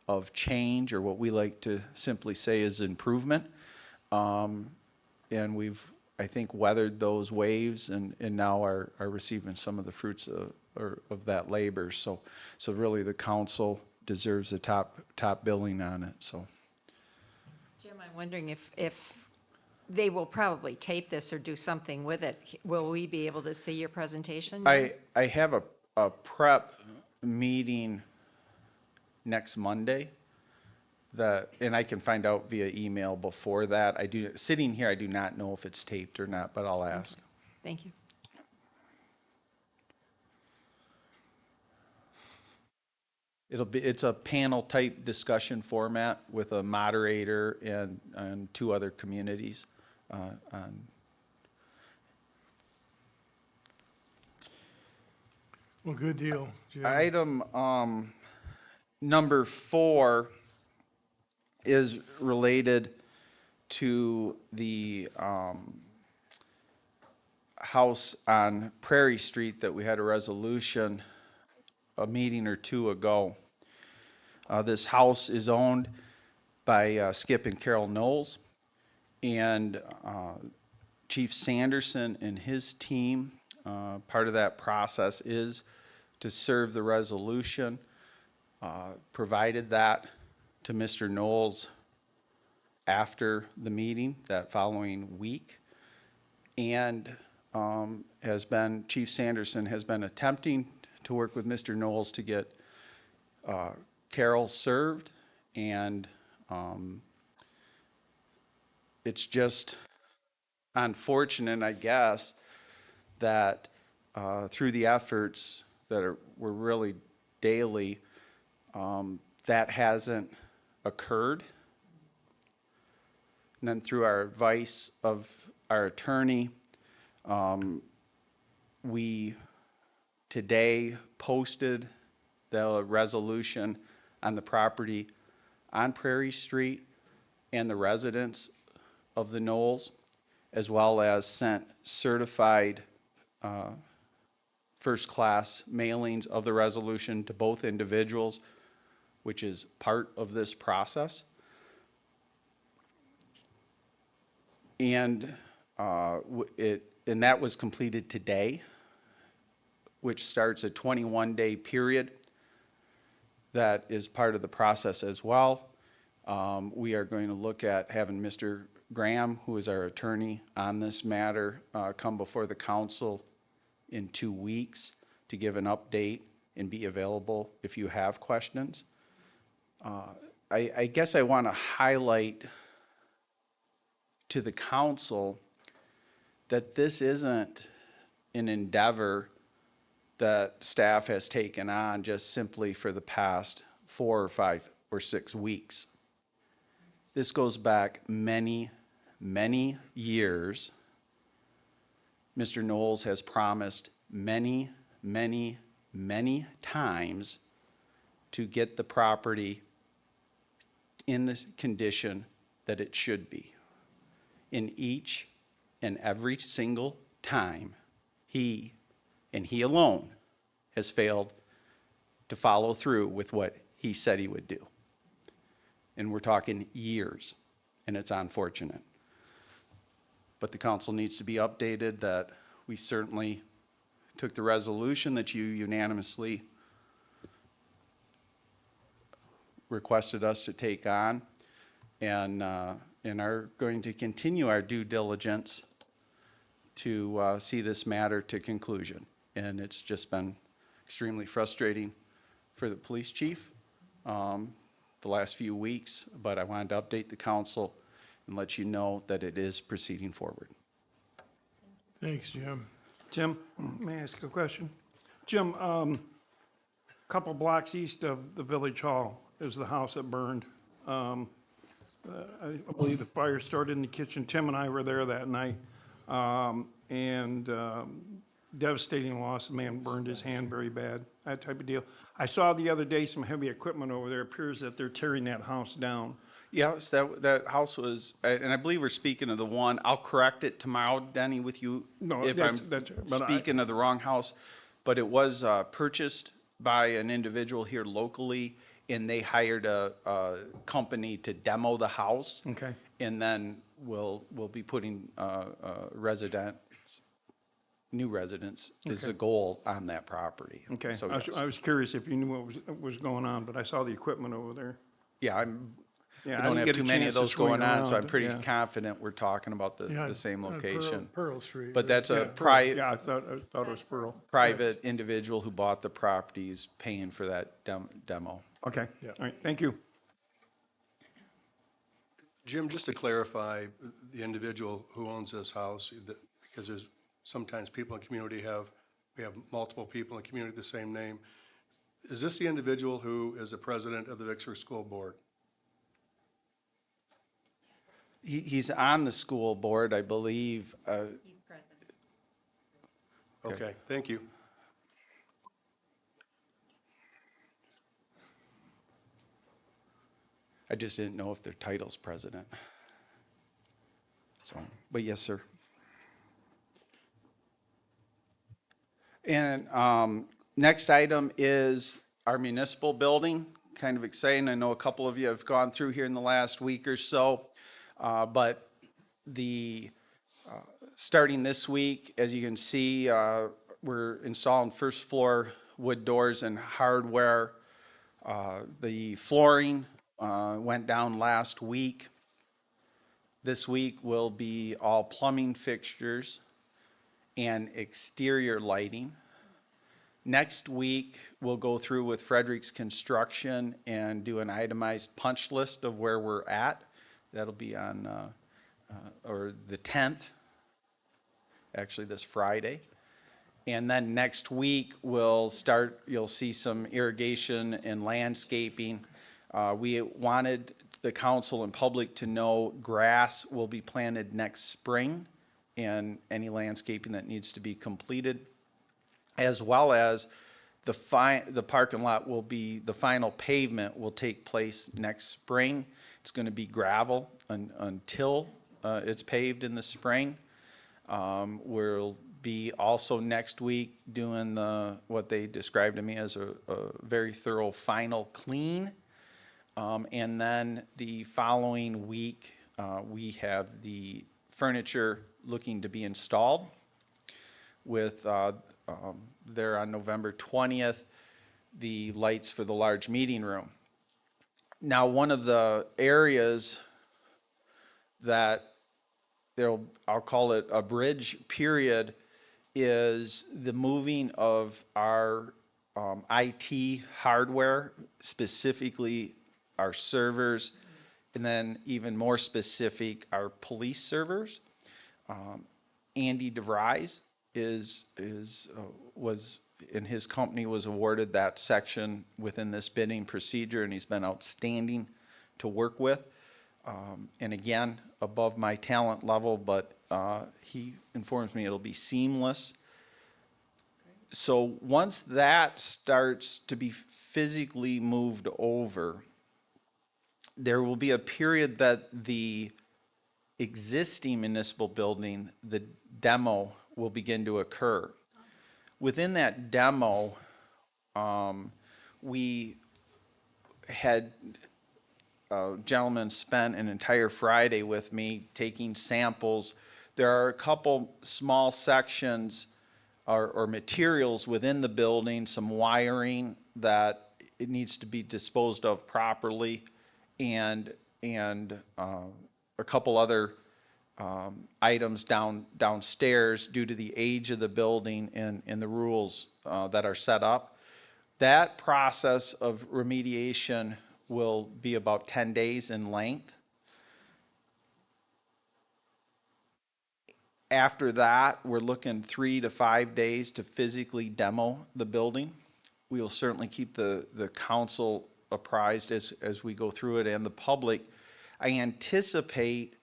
of change, or what we like to simply say is improvement, and we've, I think, weathered those waves, and now are receiving some of the fruits of that labor. So really, the council deserves the top billing on it. So. Jim, I'm wondering if they will probably tape this or do something with it. Will we be able to see your presentation? I have a prep meeting next Monday and I can find out via email before that. Sitting here, I do not know if it's taped or not, but I'll ask. Thank you. It's a panel type discussion format with a moderator and two other communities. Well, good deal, Jim. Item number 4 is related to the house on Prairie Street that we had a resolution a meeting or two ago. This house is owned by Skip and Carol Knowles, and Chief Sanderson and his team, part of that process is to serve the resolution, provided that to Mr. Knowles after the meeting that following week. And Chief Sanderson has been attempting to work with Mr. Knowles to get Carol served, and it's just unfortunate, I guess, that through the efforts that were really daily, that hasn't occurred. And then through our advice of our attorney, we today posted the resolution on the property on Prairie Street and the residents of the Knolls, as well as sent certified first-class mailings of the resolution to both individuals, which is part of this process. And and that was completed today, which starts a 21-day period. That is part of the process as well. We are going to look at having Mr. Graham, who is our attorney on this matter, come before the council in 2 weeks to give an update and be available if you have questions. I guess I want to highlight to the council that this isn't an endeavor that staff has taken on just simply for the past 4 or 5 or 6 weeks. This goes back many, many years. Mr. Knowles has promised many, many, many times to get the property in the condition that it should be. In each and every single time, he, and he alone, has failed to follow through with what he said he would do. And we're talking years, and it's unfortunate. But the council needs to be updated that we certainly took the resolution that you unanimously requested us to take on, and are going to continue our due diligence to see this matter to conclusion. And it's just been extremely frustrating for the police chief the last few weeks, but I wanted to update the council and let you know that it is proceeding forward. Thanks, Jim. Jim, may I ask a question? Jim, a couple blocks east of the village hall is the house that burned. I believe the fire started in the kitchen. Tim and I were there that night. Devastating loss. The man burned his hand very bad, that type of deal. I saw the other day some heavy equipment over there. It appears that they're tearing that house down. Yes, that house was, and I believe we're speaking of the one, I'll correct it tomorrow, Denny, with you, No, if that's- I'm that's- but speaking of the wrong house. But it was purchased by an individual here locally, and they hired a company to demo the house. Okay. And then we'll be putting new residents is the goal on that property. Okay. So, I yes. was curious if you knew what was going on, but I saw the equipment over there. Yeah, we Yeah, I don't didn't have get a too many chance of to those swing going on, so I'm around, pretty yeah. confident we're talking about Yeah, the same on location. Pearl Street. But that's Yeah, a Pearl. Yeah, I thought it was Pearl. private individual who bought the properties paying for that demo. Okay. Yeah. All right. Thank you. Jim, just to clarify, the individual who owns this house, because there's sometimes people in the community we have multiple people in the community with the same name. Is this the individual who is the president of the Vicksburg School Board? He's on the school board, I believe. He's president. Okay, thank you. I just didn't know if their title's president. So, but yes, sir. And next item is our municipal building. Kind of exciting. I know a couple of you have gone through here in the last week or so. But starting this week, as you can see, we're installing first floor wood doors and hardware. The flooring went down last week. This week will be all plumbing fixtures and exterior lighting. Next week, we'll go through with Frederick's Construction and do an itemized punch list of where we're at. That'll be on, or the 10th, actually this Friday. And then next week, we'll start, you'll see some irrigation and landscaping. We wanted the council and public to know grass will be planted next spring and any landscaping that needs to be completed, as well as the parking lot will be, the final pavement will take place next spring. It's going to be gravel until it's paved in the spring. We'll be also next week doing what they described to me as a very thorough final clean. And then the following week, we have the furniture looking to be installed with there on November 20th, the lights for the large meeting room. Now, one of the areas that I'll call it a bridge period is the moving of our IT hardware, specifically our servers, and then even more specific, our police servers. Andy DeVries was in his company was awarded that section within this bidding procedure, and he's been outstanding to work with. And again, above my talent level, but he informs me it'll be seamless. So once that starts to be physically moved over, there will be a period that the existing municipal building, the demo, will begin to occur. Within that demo, we had a gentleman spent an entire Friday with me taking samples. There are a couple small sections or materials within the building, some wiring that it needs to be disposed of properly, and a couple other items downstairs due to the age of the building and the rules that are set up. That process of remediation will be about 10 days in length. After that, we're looking 3 to 5 days to physically demo the building. We will certainly keep the council apprised as we go through it and the public. I anticipate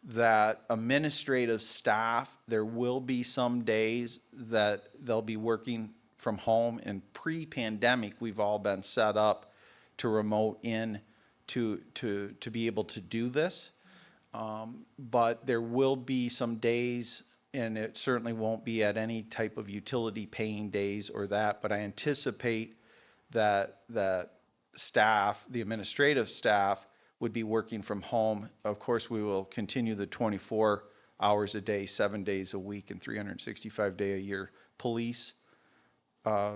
that administrative staff, there will be some days that they'll be working from home. And pre-pandemic, we've all been set up to remote in to be able to do this. But there will be some days, and it certainly won't be at any type of utility paying days or that, but I anticipate that staff, the administrative staff, would be working from home. Of course, we will continue the 24 hours a day, 7 days a week, and 365-day a year police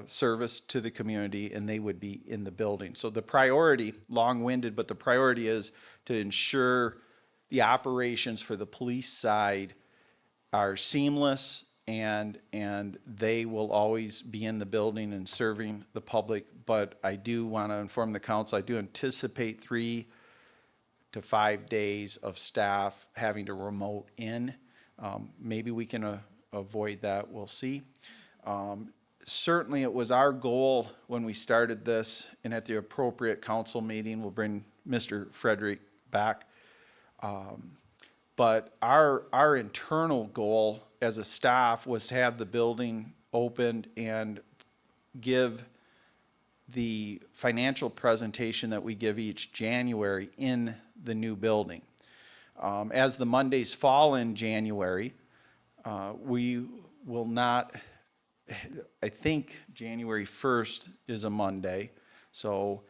service to the community, and they would be in the building. So the priority, long-winded, but the priority is to ensure the operations for the police side are seamless, and they will always be in the building and serving the public. But I do want to inform the council, I do anticipate 3 to 5 days of staff having to remote in. Maybe we can avoid that, we'll see. Certainly it was our goal when we started this, and at the appropriate council meeting, we'll bring Mr. Frederick back. But our internal goal as a staff was to have the building opened and give the financial presentation that we give each January in the new building. As the Mondays fall in January, we will not, I think January 1st is a Monday, so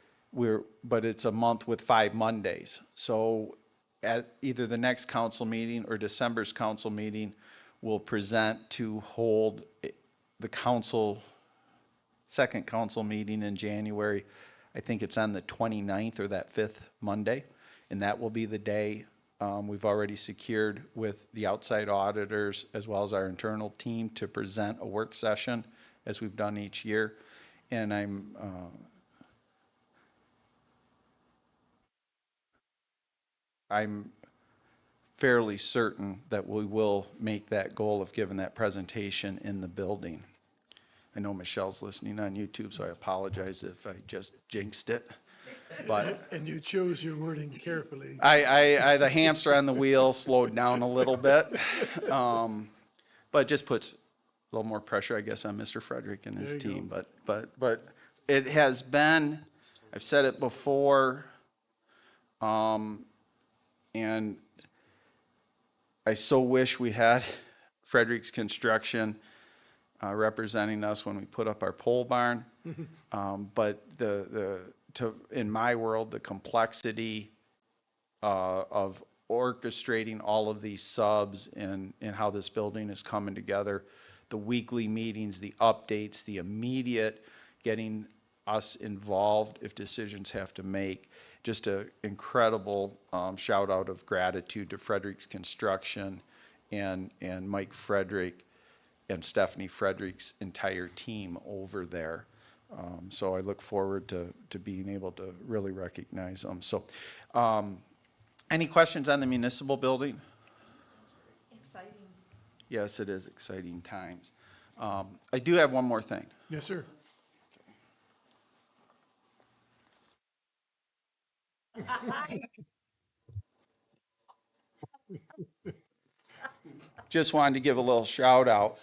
but it's a month with 5 Mondays. So at either the next council meeting or December's council meeting, we'll present to hold the second council meeting in January. I think it's on the 29th or that 5th Monday, and that will be the day we've already secured with the outside auditors as well as our internal team to present a work session as we've done each year. And I'm fairly certain that we will make that goal of giving that presentation in the building. I know Michelle's listening on YouTube, so I apologize if I just jinxed it. But And you chose your wording carefully. the hamster on the wheel slowed down a little bit. But it just puts a little more pressure, I guess, on Mr. Frederick and his There you team. But it has been, I've said it before, and I so wish we had Frederick's Construction representing us when we put up our pole barn. But in my world, the complexity of orchestrating all of these subs and how this building is coming together, the weekly meetings, the updates, the immediate getting us involved if decisions have to make. Just an incredible shout out of gratitude to Frederick's Construction and Mike Frederick and Stephanie Frederick's entire team over there. So I look forward to being able to really recognize them. So any questions on the municipal building? Exciting. Yes, it is exciting times. I do have one more thing. Yes, sir. Just wanted to give a little shout out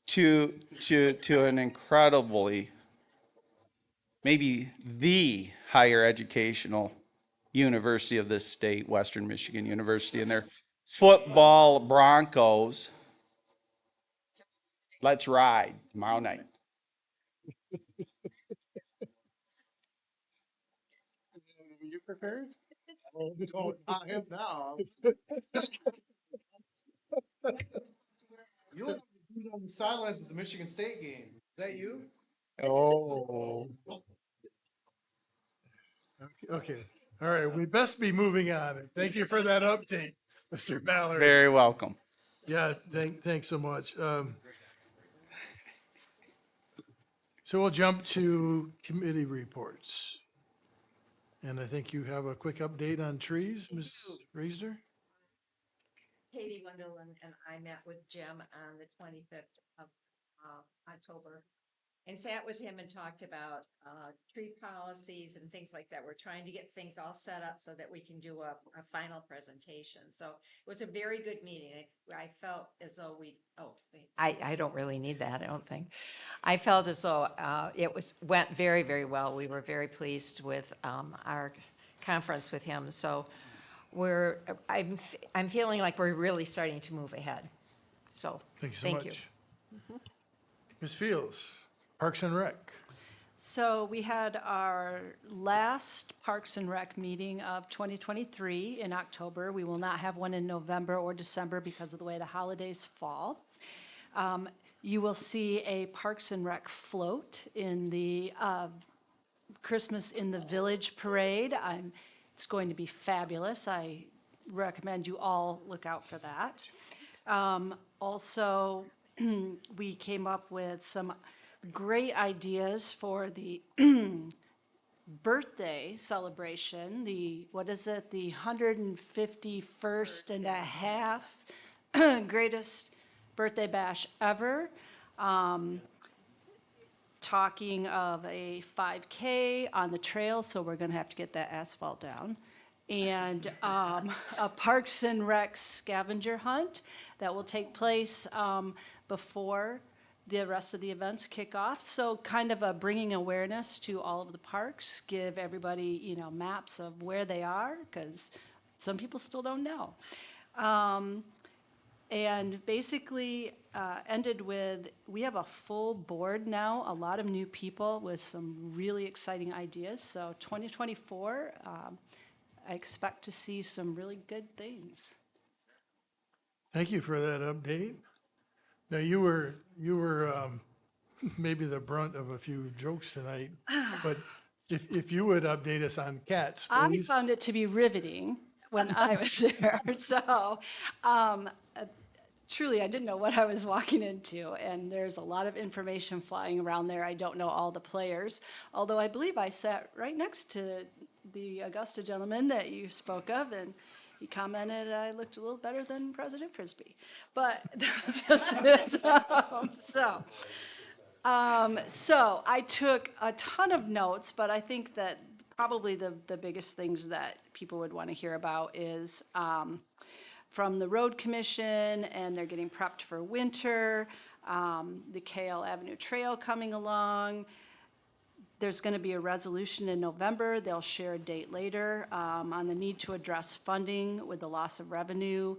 to an incredibly, maybe the higher educational university of this state, Western Michigan University, and their football Broncos. Let's ride tomorrow night. Are you prepared? Oh, not him now. You look on the sidelines at the Michigan State game. Is that you? Oh. Okay, all right, we best be moving on. Thank you for that update, Mr. Ballard. Very welcome. Yeah, thanks so much. So we'll jump to committee reports. And I think you have a quick update on trees, Ms. Reesner? Katie Wendell and I met with Jim on the 25th of October and sat with him and talked about tree policies and things like that. We're trying to get things all set up so that we can do a final presentation. So it was a very good meeting. I felt as though I don't really need that, I don't think. I felt as though went very, very well. We were very pleased with our conference with him. So I'm feeling like we're really starting to move ahead. So, Thank you so thank you. much. Ms. Fields, Parks and Rec. So we had our last Parks and Rec meeting of 2023 in October. We will not have one in November or December because of the way the holidays fall. You will see a Parks and Rec float in the Christmas in the Village parade. It's going to be fabulous. I recommend you all look out for that. Also, we came up with some great ideas for the birthday celebration, the 151st and a half greatest birthday bash ever. Talking of a 5K on the trail, so we're gonna have to get that asphalt down. And a Parks and Rec scavenger hunt that will take place before the rest of the events kick off. So kind of a bringing awareness to all of the parks, give everybody, maps of where they are, because some people still don't know. And basically ended with, we have a full board now, a lot of new people with some really exciting ideas. So 2024, I expect to see some really good things. Thank you for that update. Now, you were maybe the brunt of a few jokes tonight, but if you would update us on cats, I please. found it to be riveting when I was there. So truly, I didn't know what I was walking into. And there's a lot of information flying around there. I don't know all the players, although I believe I sat right next to the Augusta gentleman that you spoke of, and he commented I looked a little better than President Frisbee. But that's just it. So I took a ton of notes, but I think that probably the biggest things that people would want to hear about is from the road commission, and they're getting prepped for winter, the KL Avenue Trail coming along. There's going to be a resolution in November. They'll share a date later on the need to address funding with the loss of revenue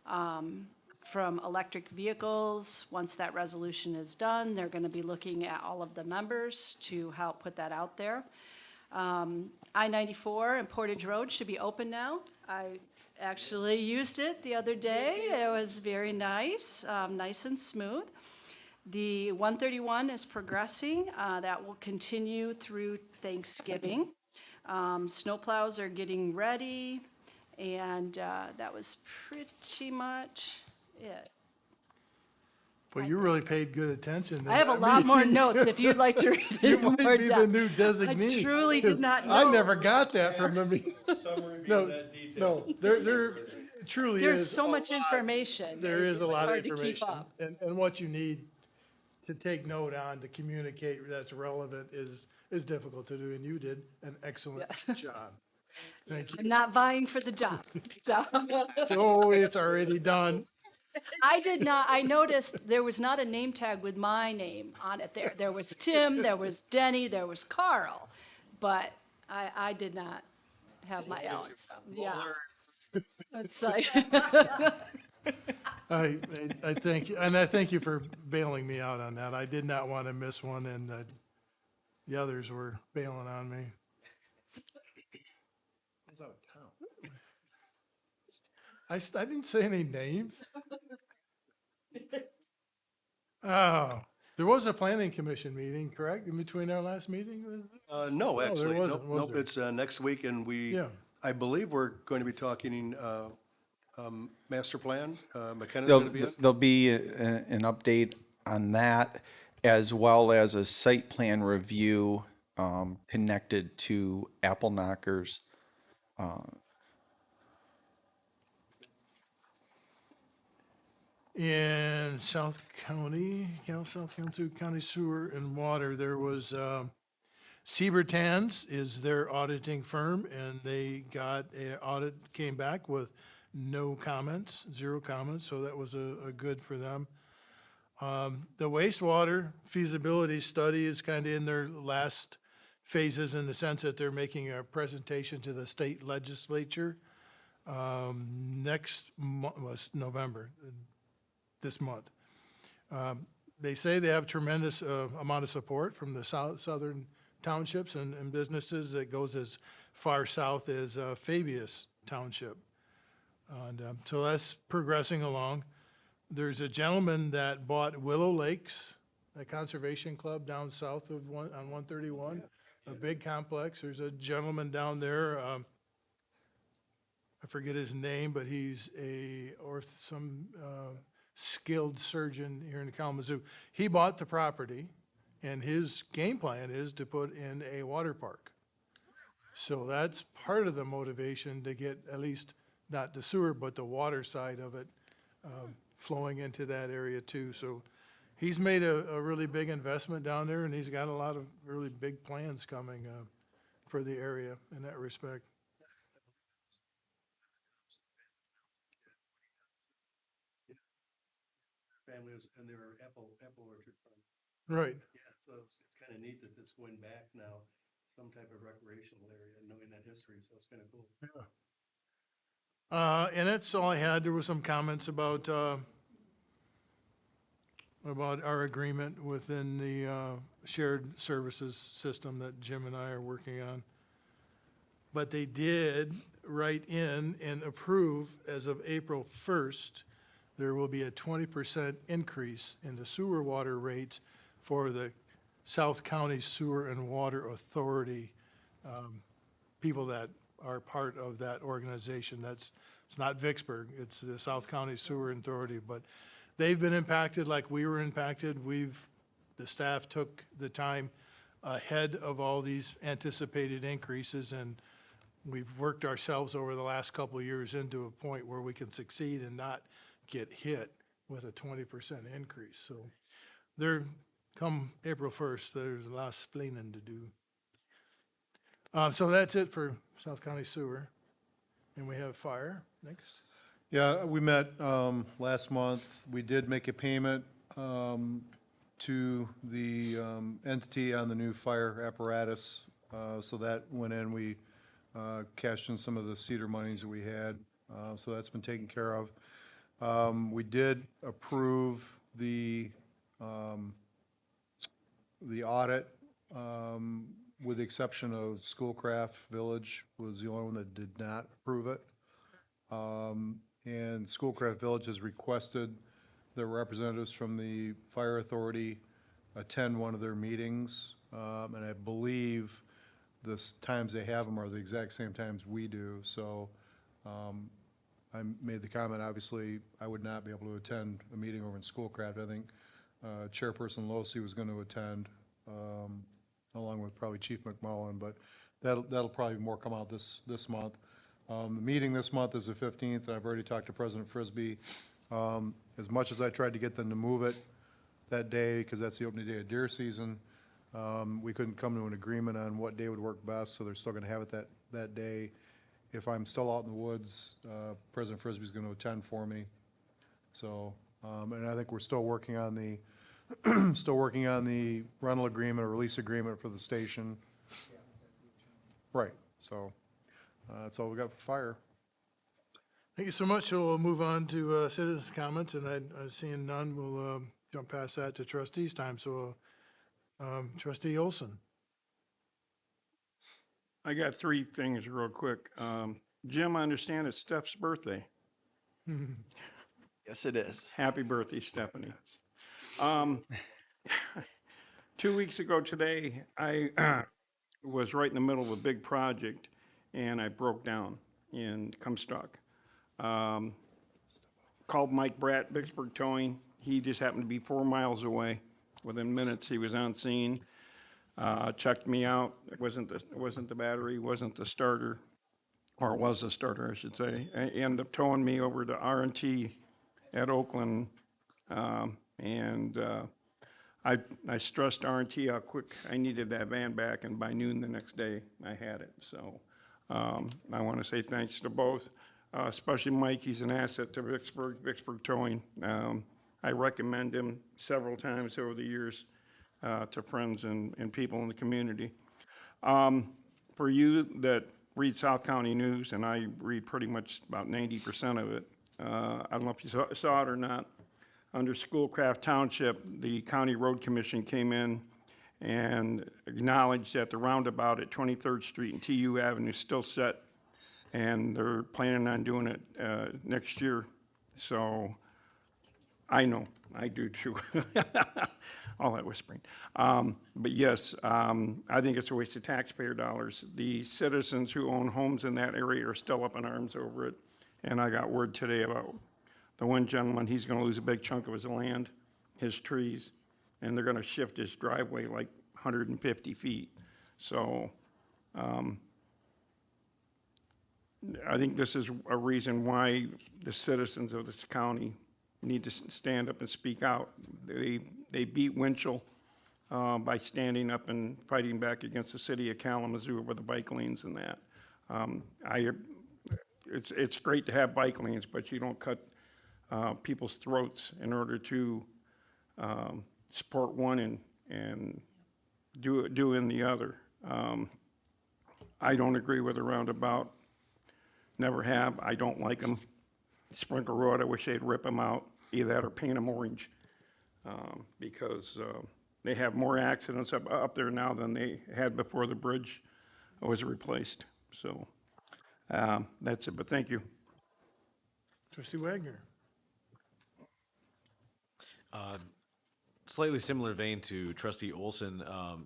from electric vehicles. Once that resolution is done, they're going to be looking at all of the members to help put that out there. I-94 and Portage Road should be open now. I actually used it the other day. It was very nice, nice and smooth. The 131 is progressing. That will continue through Thanksgiving. Snowplows are getting ready, and that was pretty much it. Well, you really paid good attention. I have a lot more notes if you'd like to read You it more might be the depth. new designee. I truly did not know. I never got that from the meeting. No, there truly is. There's so much information. There is a It's lot of hard to keep information. up. And what you need to take note on, to communicate that's relevant is difficult to do, and you did an excellent job. Thank you. I'm not vying for the job. So So it's already done. I did not, I noticed there was not a name tag with my name on it there. There was Tim, there was Denny, there was Carl, but I did not have my own. Yeah. It's like, I thank you, and I thank you for bailing me out on that. I did not want to miss one, and the others were bailing on me. I didn't say any names. Oh, there was a planning commission meeting, correct, in between our last meeting? No, there actually, wasn't, was nope, there? it's next week, and Yeah. I believe we're going to be talking master plan. McKenna's going to be in. There'll be an update on that, as well as a site plan review connected to Apple Knockers. In South County, County Sewer and Water, there was, Seabertans is their auditing firm, and they got a audit, came back with no comments, 0 comments, so that was a good for them. The wastewater feasibility study is kind of in their last phases, in the sense that they're making a presentation to the state legislature next month, was November, this month. They say they have tremendous amount of support from the southern townships and businesses that goes as far south as Fabius Township. And so that's progressing along. There's a gentleman that bought Willow Lakes, a conservation club down south of on 131, a big complex. There's a gentleman down there, I forget his name, but he's some skilled surgeon here in Kalamazoo. He bought the property, and his game plan is to put in a water park. So that's part of the motivation to get at least not the sewer, but the water side of it flowing into that area too. So he's made a really big investment down there, and he's got a lot of really big plans coming for the area in that respect. family was, and they were apple orchard farm. Right. Yeah, so it's kind of neat that it's going back now, some type of recreational area, knowing that history, so it's kind of cool. And that's all I had. There were some comments about our agreement within the shared services system that Jim and I are working on. But they did write in and approve, as of April 1st, there will be a 20% increase in the sewer water rates for the South County Sewer and Water Authority, people that are part of that organization. It's not Vicksburg, it's the South County Sewer Authority, but they've been impacted like we were impacted. The staff took the time ahead of all these anticipated increases, and we've worked ourselves over the last couple of years into a point where we can succeed and not get hit with a 20% increase. So come April 1st, there's a lot of splaining to do. So that's it for South County Sewer. And we have fire next. Yeah, we met last month. We did make a payment to the entity on the new fire apparatus. So that went in. We cashed in some of the cedar monies that we had. So that's been taken care of. We did approve the audit, with the exception of Schoolcraft Village was the only one that did not approve it. And Schoolcraft Village has requested the representatives from the fire authority attend one of their meetings. And I believe the times they have them are the exact same times we do. So I made the comment, obviously, I would not be able to attend a meeting over in Schoolcraft. I think Chairperson Losi was going to attend, along with probably Chief McMullen, but that'll probably more come out this month. The meeting this month is the 15th. I've already talked to President Frisbee. As much as I tried to get them to move it that day, because that's the opening day of deer season, we couldn't come to an agreement on what day would work best, so they're still going to have it that day. If I'm still out in the woods, President Frisbee's going to attend for me. So, and I think we're still working on the rental agreement or release agreement for the station. Right, so that's all we got for fire. Thank you so much. So we'll move on to citizens' comments, and seeing none, we'll jump past that to trustees' time. So Trustee Olson. I got three things real quick. Jim, I understand it's Steph's birthday. Yes, it is. Happy birthday, Stephanie. 2 weeks ago today, I was right in the middle of a big project, and I broke down and come stuck. Called Mike Bratt, Vicksburg Towing. He just happened to be 4 miles away. Within minutes, he was on scene. Checked me out. It wasn't the battery, wasn't the starter, or it was the starter, I should say. He ended up towing me over to R&T at Oakland, and I stressed R&T how quick I needed that van back, and by noon the next day, I had it. So I want to say thanks to both, especially Mike. He's an asset to Vicksburg Towing. I recommend him several times over the years to friends and people in the community. For you that read South County News, and I read pretty much about 90% of it, I don't know if you saw it or not, under Schoolcraft Township, the County Road Commission came in and acknowledged that the roundabout at 23rd Street and TU Avenue is still set, and they're planning on doing it next year. So I know, I do too. All that whispering. But yes, I think it's a waste of taxpayer dollars. The citizens who own homes in that area are still up in arms over it. And I got word today about the one gentleman, he's gonna lose a big chunk of his land, his trees, and they're gonna shift his driveway like 150 feet. So I think this is a reason why the citizens of this county need to stand up and speak out. They beat Winchell by standing up and fighting back against the city of Kalamazoo over the bike lanes and that. It's great to have bike lanes, but you don't cut people's throats in order to support one and do in the other. I don't agree with the roundabout. Never have. I don't like them. Sprinkle Road, I wish they'd rip them out, either that or paint them orange, because they have more accidents up there now than they had before the bridge was replaced. So that's it, but thank you. Trustee Wagner. Slightly similar vein to Trustee Olson.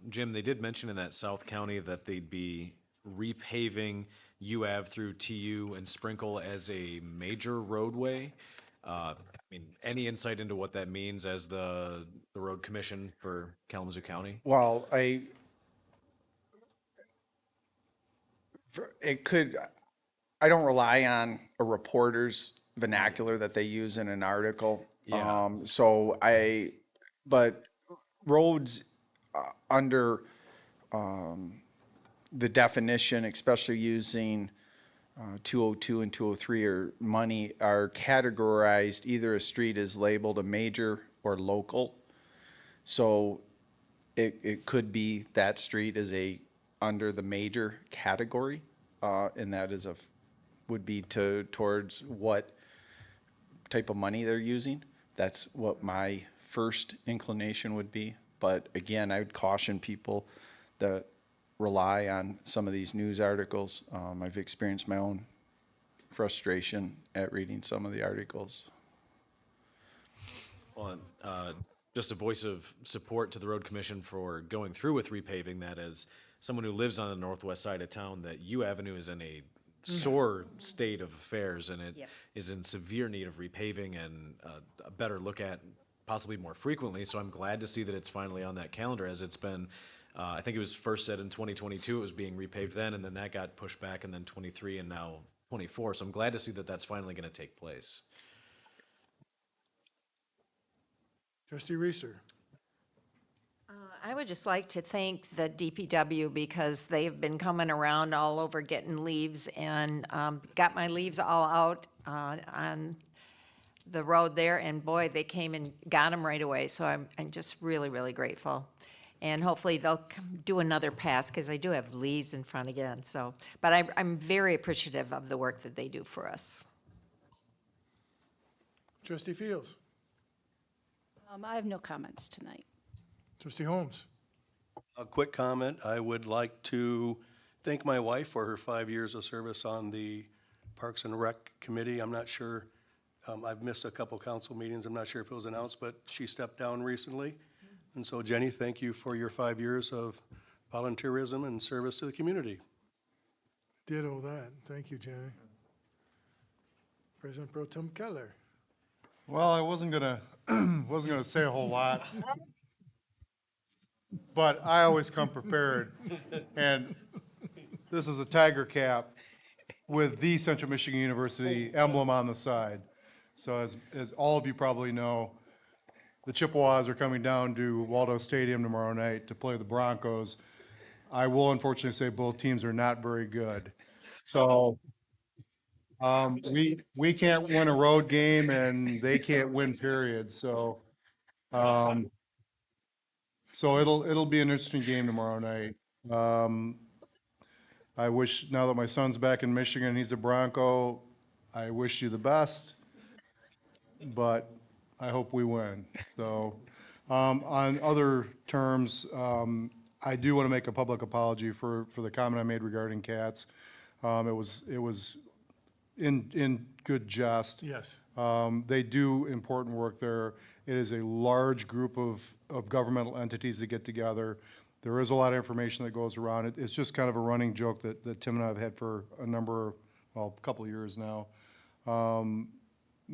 Jim, they did mention in that South County that they'd be repaving U Ave through TU and Sprinkle as a major roadway. I mean, any insight into what that means as the road commission for Kalamazoo County? Well, I don't rely on a reporter's vernacular that they use in an article. Yeah. But roads under the definition, especially using 202 and 203 are categorized, either a street is labeled a major or local. So it could be that street is under the major category, and that would be towards what type of money they're using. That's what my first inclination would be. But again, I would caution people that rely on some of these news articles. I've experienced my own frustration at reading some of the articles. Well, just a voice of support to the road commission for going through with repaving that. As someone who lives on the northwest side of town, that U Avenue is in a sore state of affairs, and it is in severe need of repaving and a better look at possibly more frequently. So I'm glad to see that it's finally on that calendar, as it's been, I think it was first said in 2022 it was being repaved then, and then that got pushed back, and then 23 and now 24. So I'm glad to see that that's finally going to take place. Trustee Reeser. I would just like to thank the DPW because they've been coming around all over getting leaves and got my leaves all out on the road there. And boy, they came and got them right away. So I'm just really, really grateful. And hopefully they'll do another pass because I do have leaves in front again. So, but I'm very appreciative of the work that they do for us. Trustee Fields. I have no comments tonight. Trustee Holmes. A quick comment. I would like to thank my wife for her 5 years of service on the Parks and Rec Committee. I'm not sure, I've missed a couple council meetings. I'm not sure if it was announced, but she stepped down recently. And so Jenny, thank you for your 5 years of volunteerism and service to the community. Ditto that. Thank you, Jenny. President Pro Tem Keller. Well, I wasn't gonna say a whole lot, but I always come prepared. And this is a tiger cap with the Central Michigan University emblem on the side. So as all of you probably know, the Chippewas are coming down to Waldo Stadium tomorrow night to play the Broncos. I will unfortunately say both teams are not very good. So we can't win a road game and they can't win, period. So it'll be an interesting game tomorrow night. I wish, now that my son's back in Michigan, he's a Bronco, I wish you the best, but I hope we win. So on other terms, I do want to make a public apology for the comment I made regarding cats. It was in good jest. Yes. They do important work there. It is a large group of governmental entities that get together. There is a lot of information that goes around. It's just kind of a running joke that Tim and I have had for a couple of years now.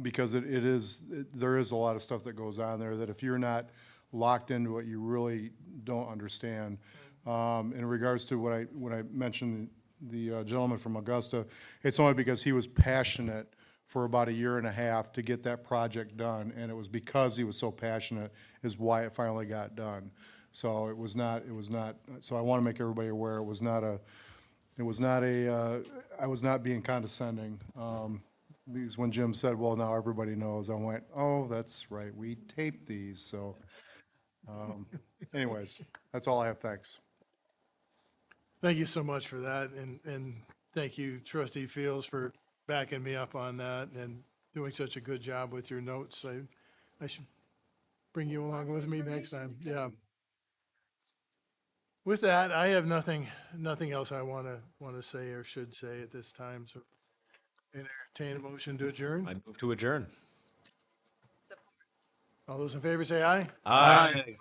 Because there is a lot of stuff that goes on there that if you're not locked into it, you really don't understand. In regards to when I mentioned the gentleman from Augusta, it's only because he was passionate for about a year and a half to get that project done, and it was because he was so passionate is why it finally got done. So it was not, so I want to make everybody aware, I was not being condescending. because when Jim said, well, now everybody knows, I went, oh, that's right, we taped these, so. Anyways, that's all I have, thanks. Thank you so much for that, and thank you, trustee Fields, for backing me up on that and doing such a good job with your notes. I should bring you along with me next time, yeah. With that, I have nothing else I want to say or should say at this time, so entertain a motion to adjourn. I move to adjourn. All those in favor say aye. Aye.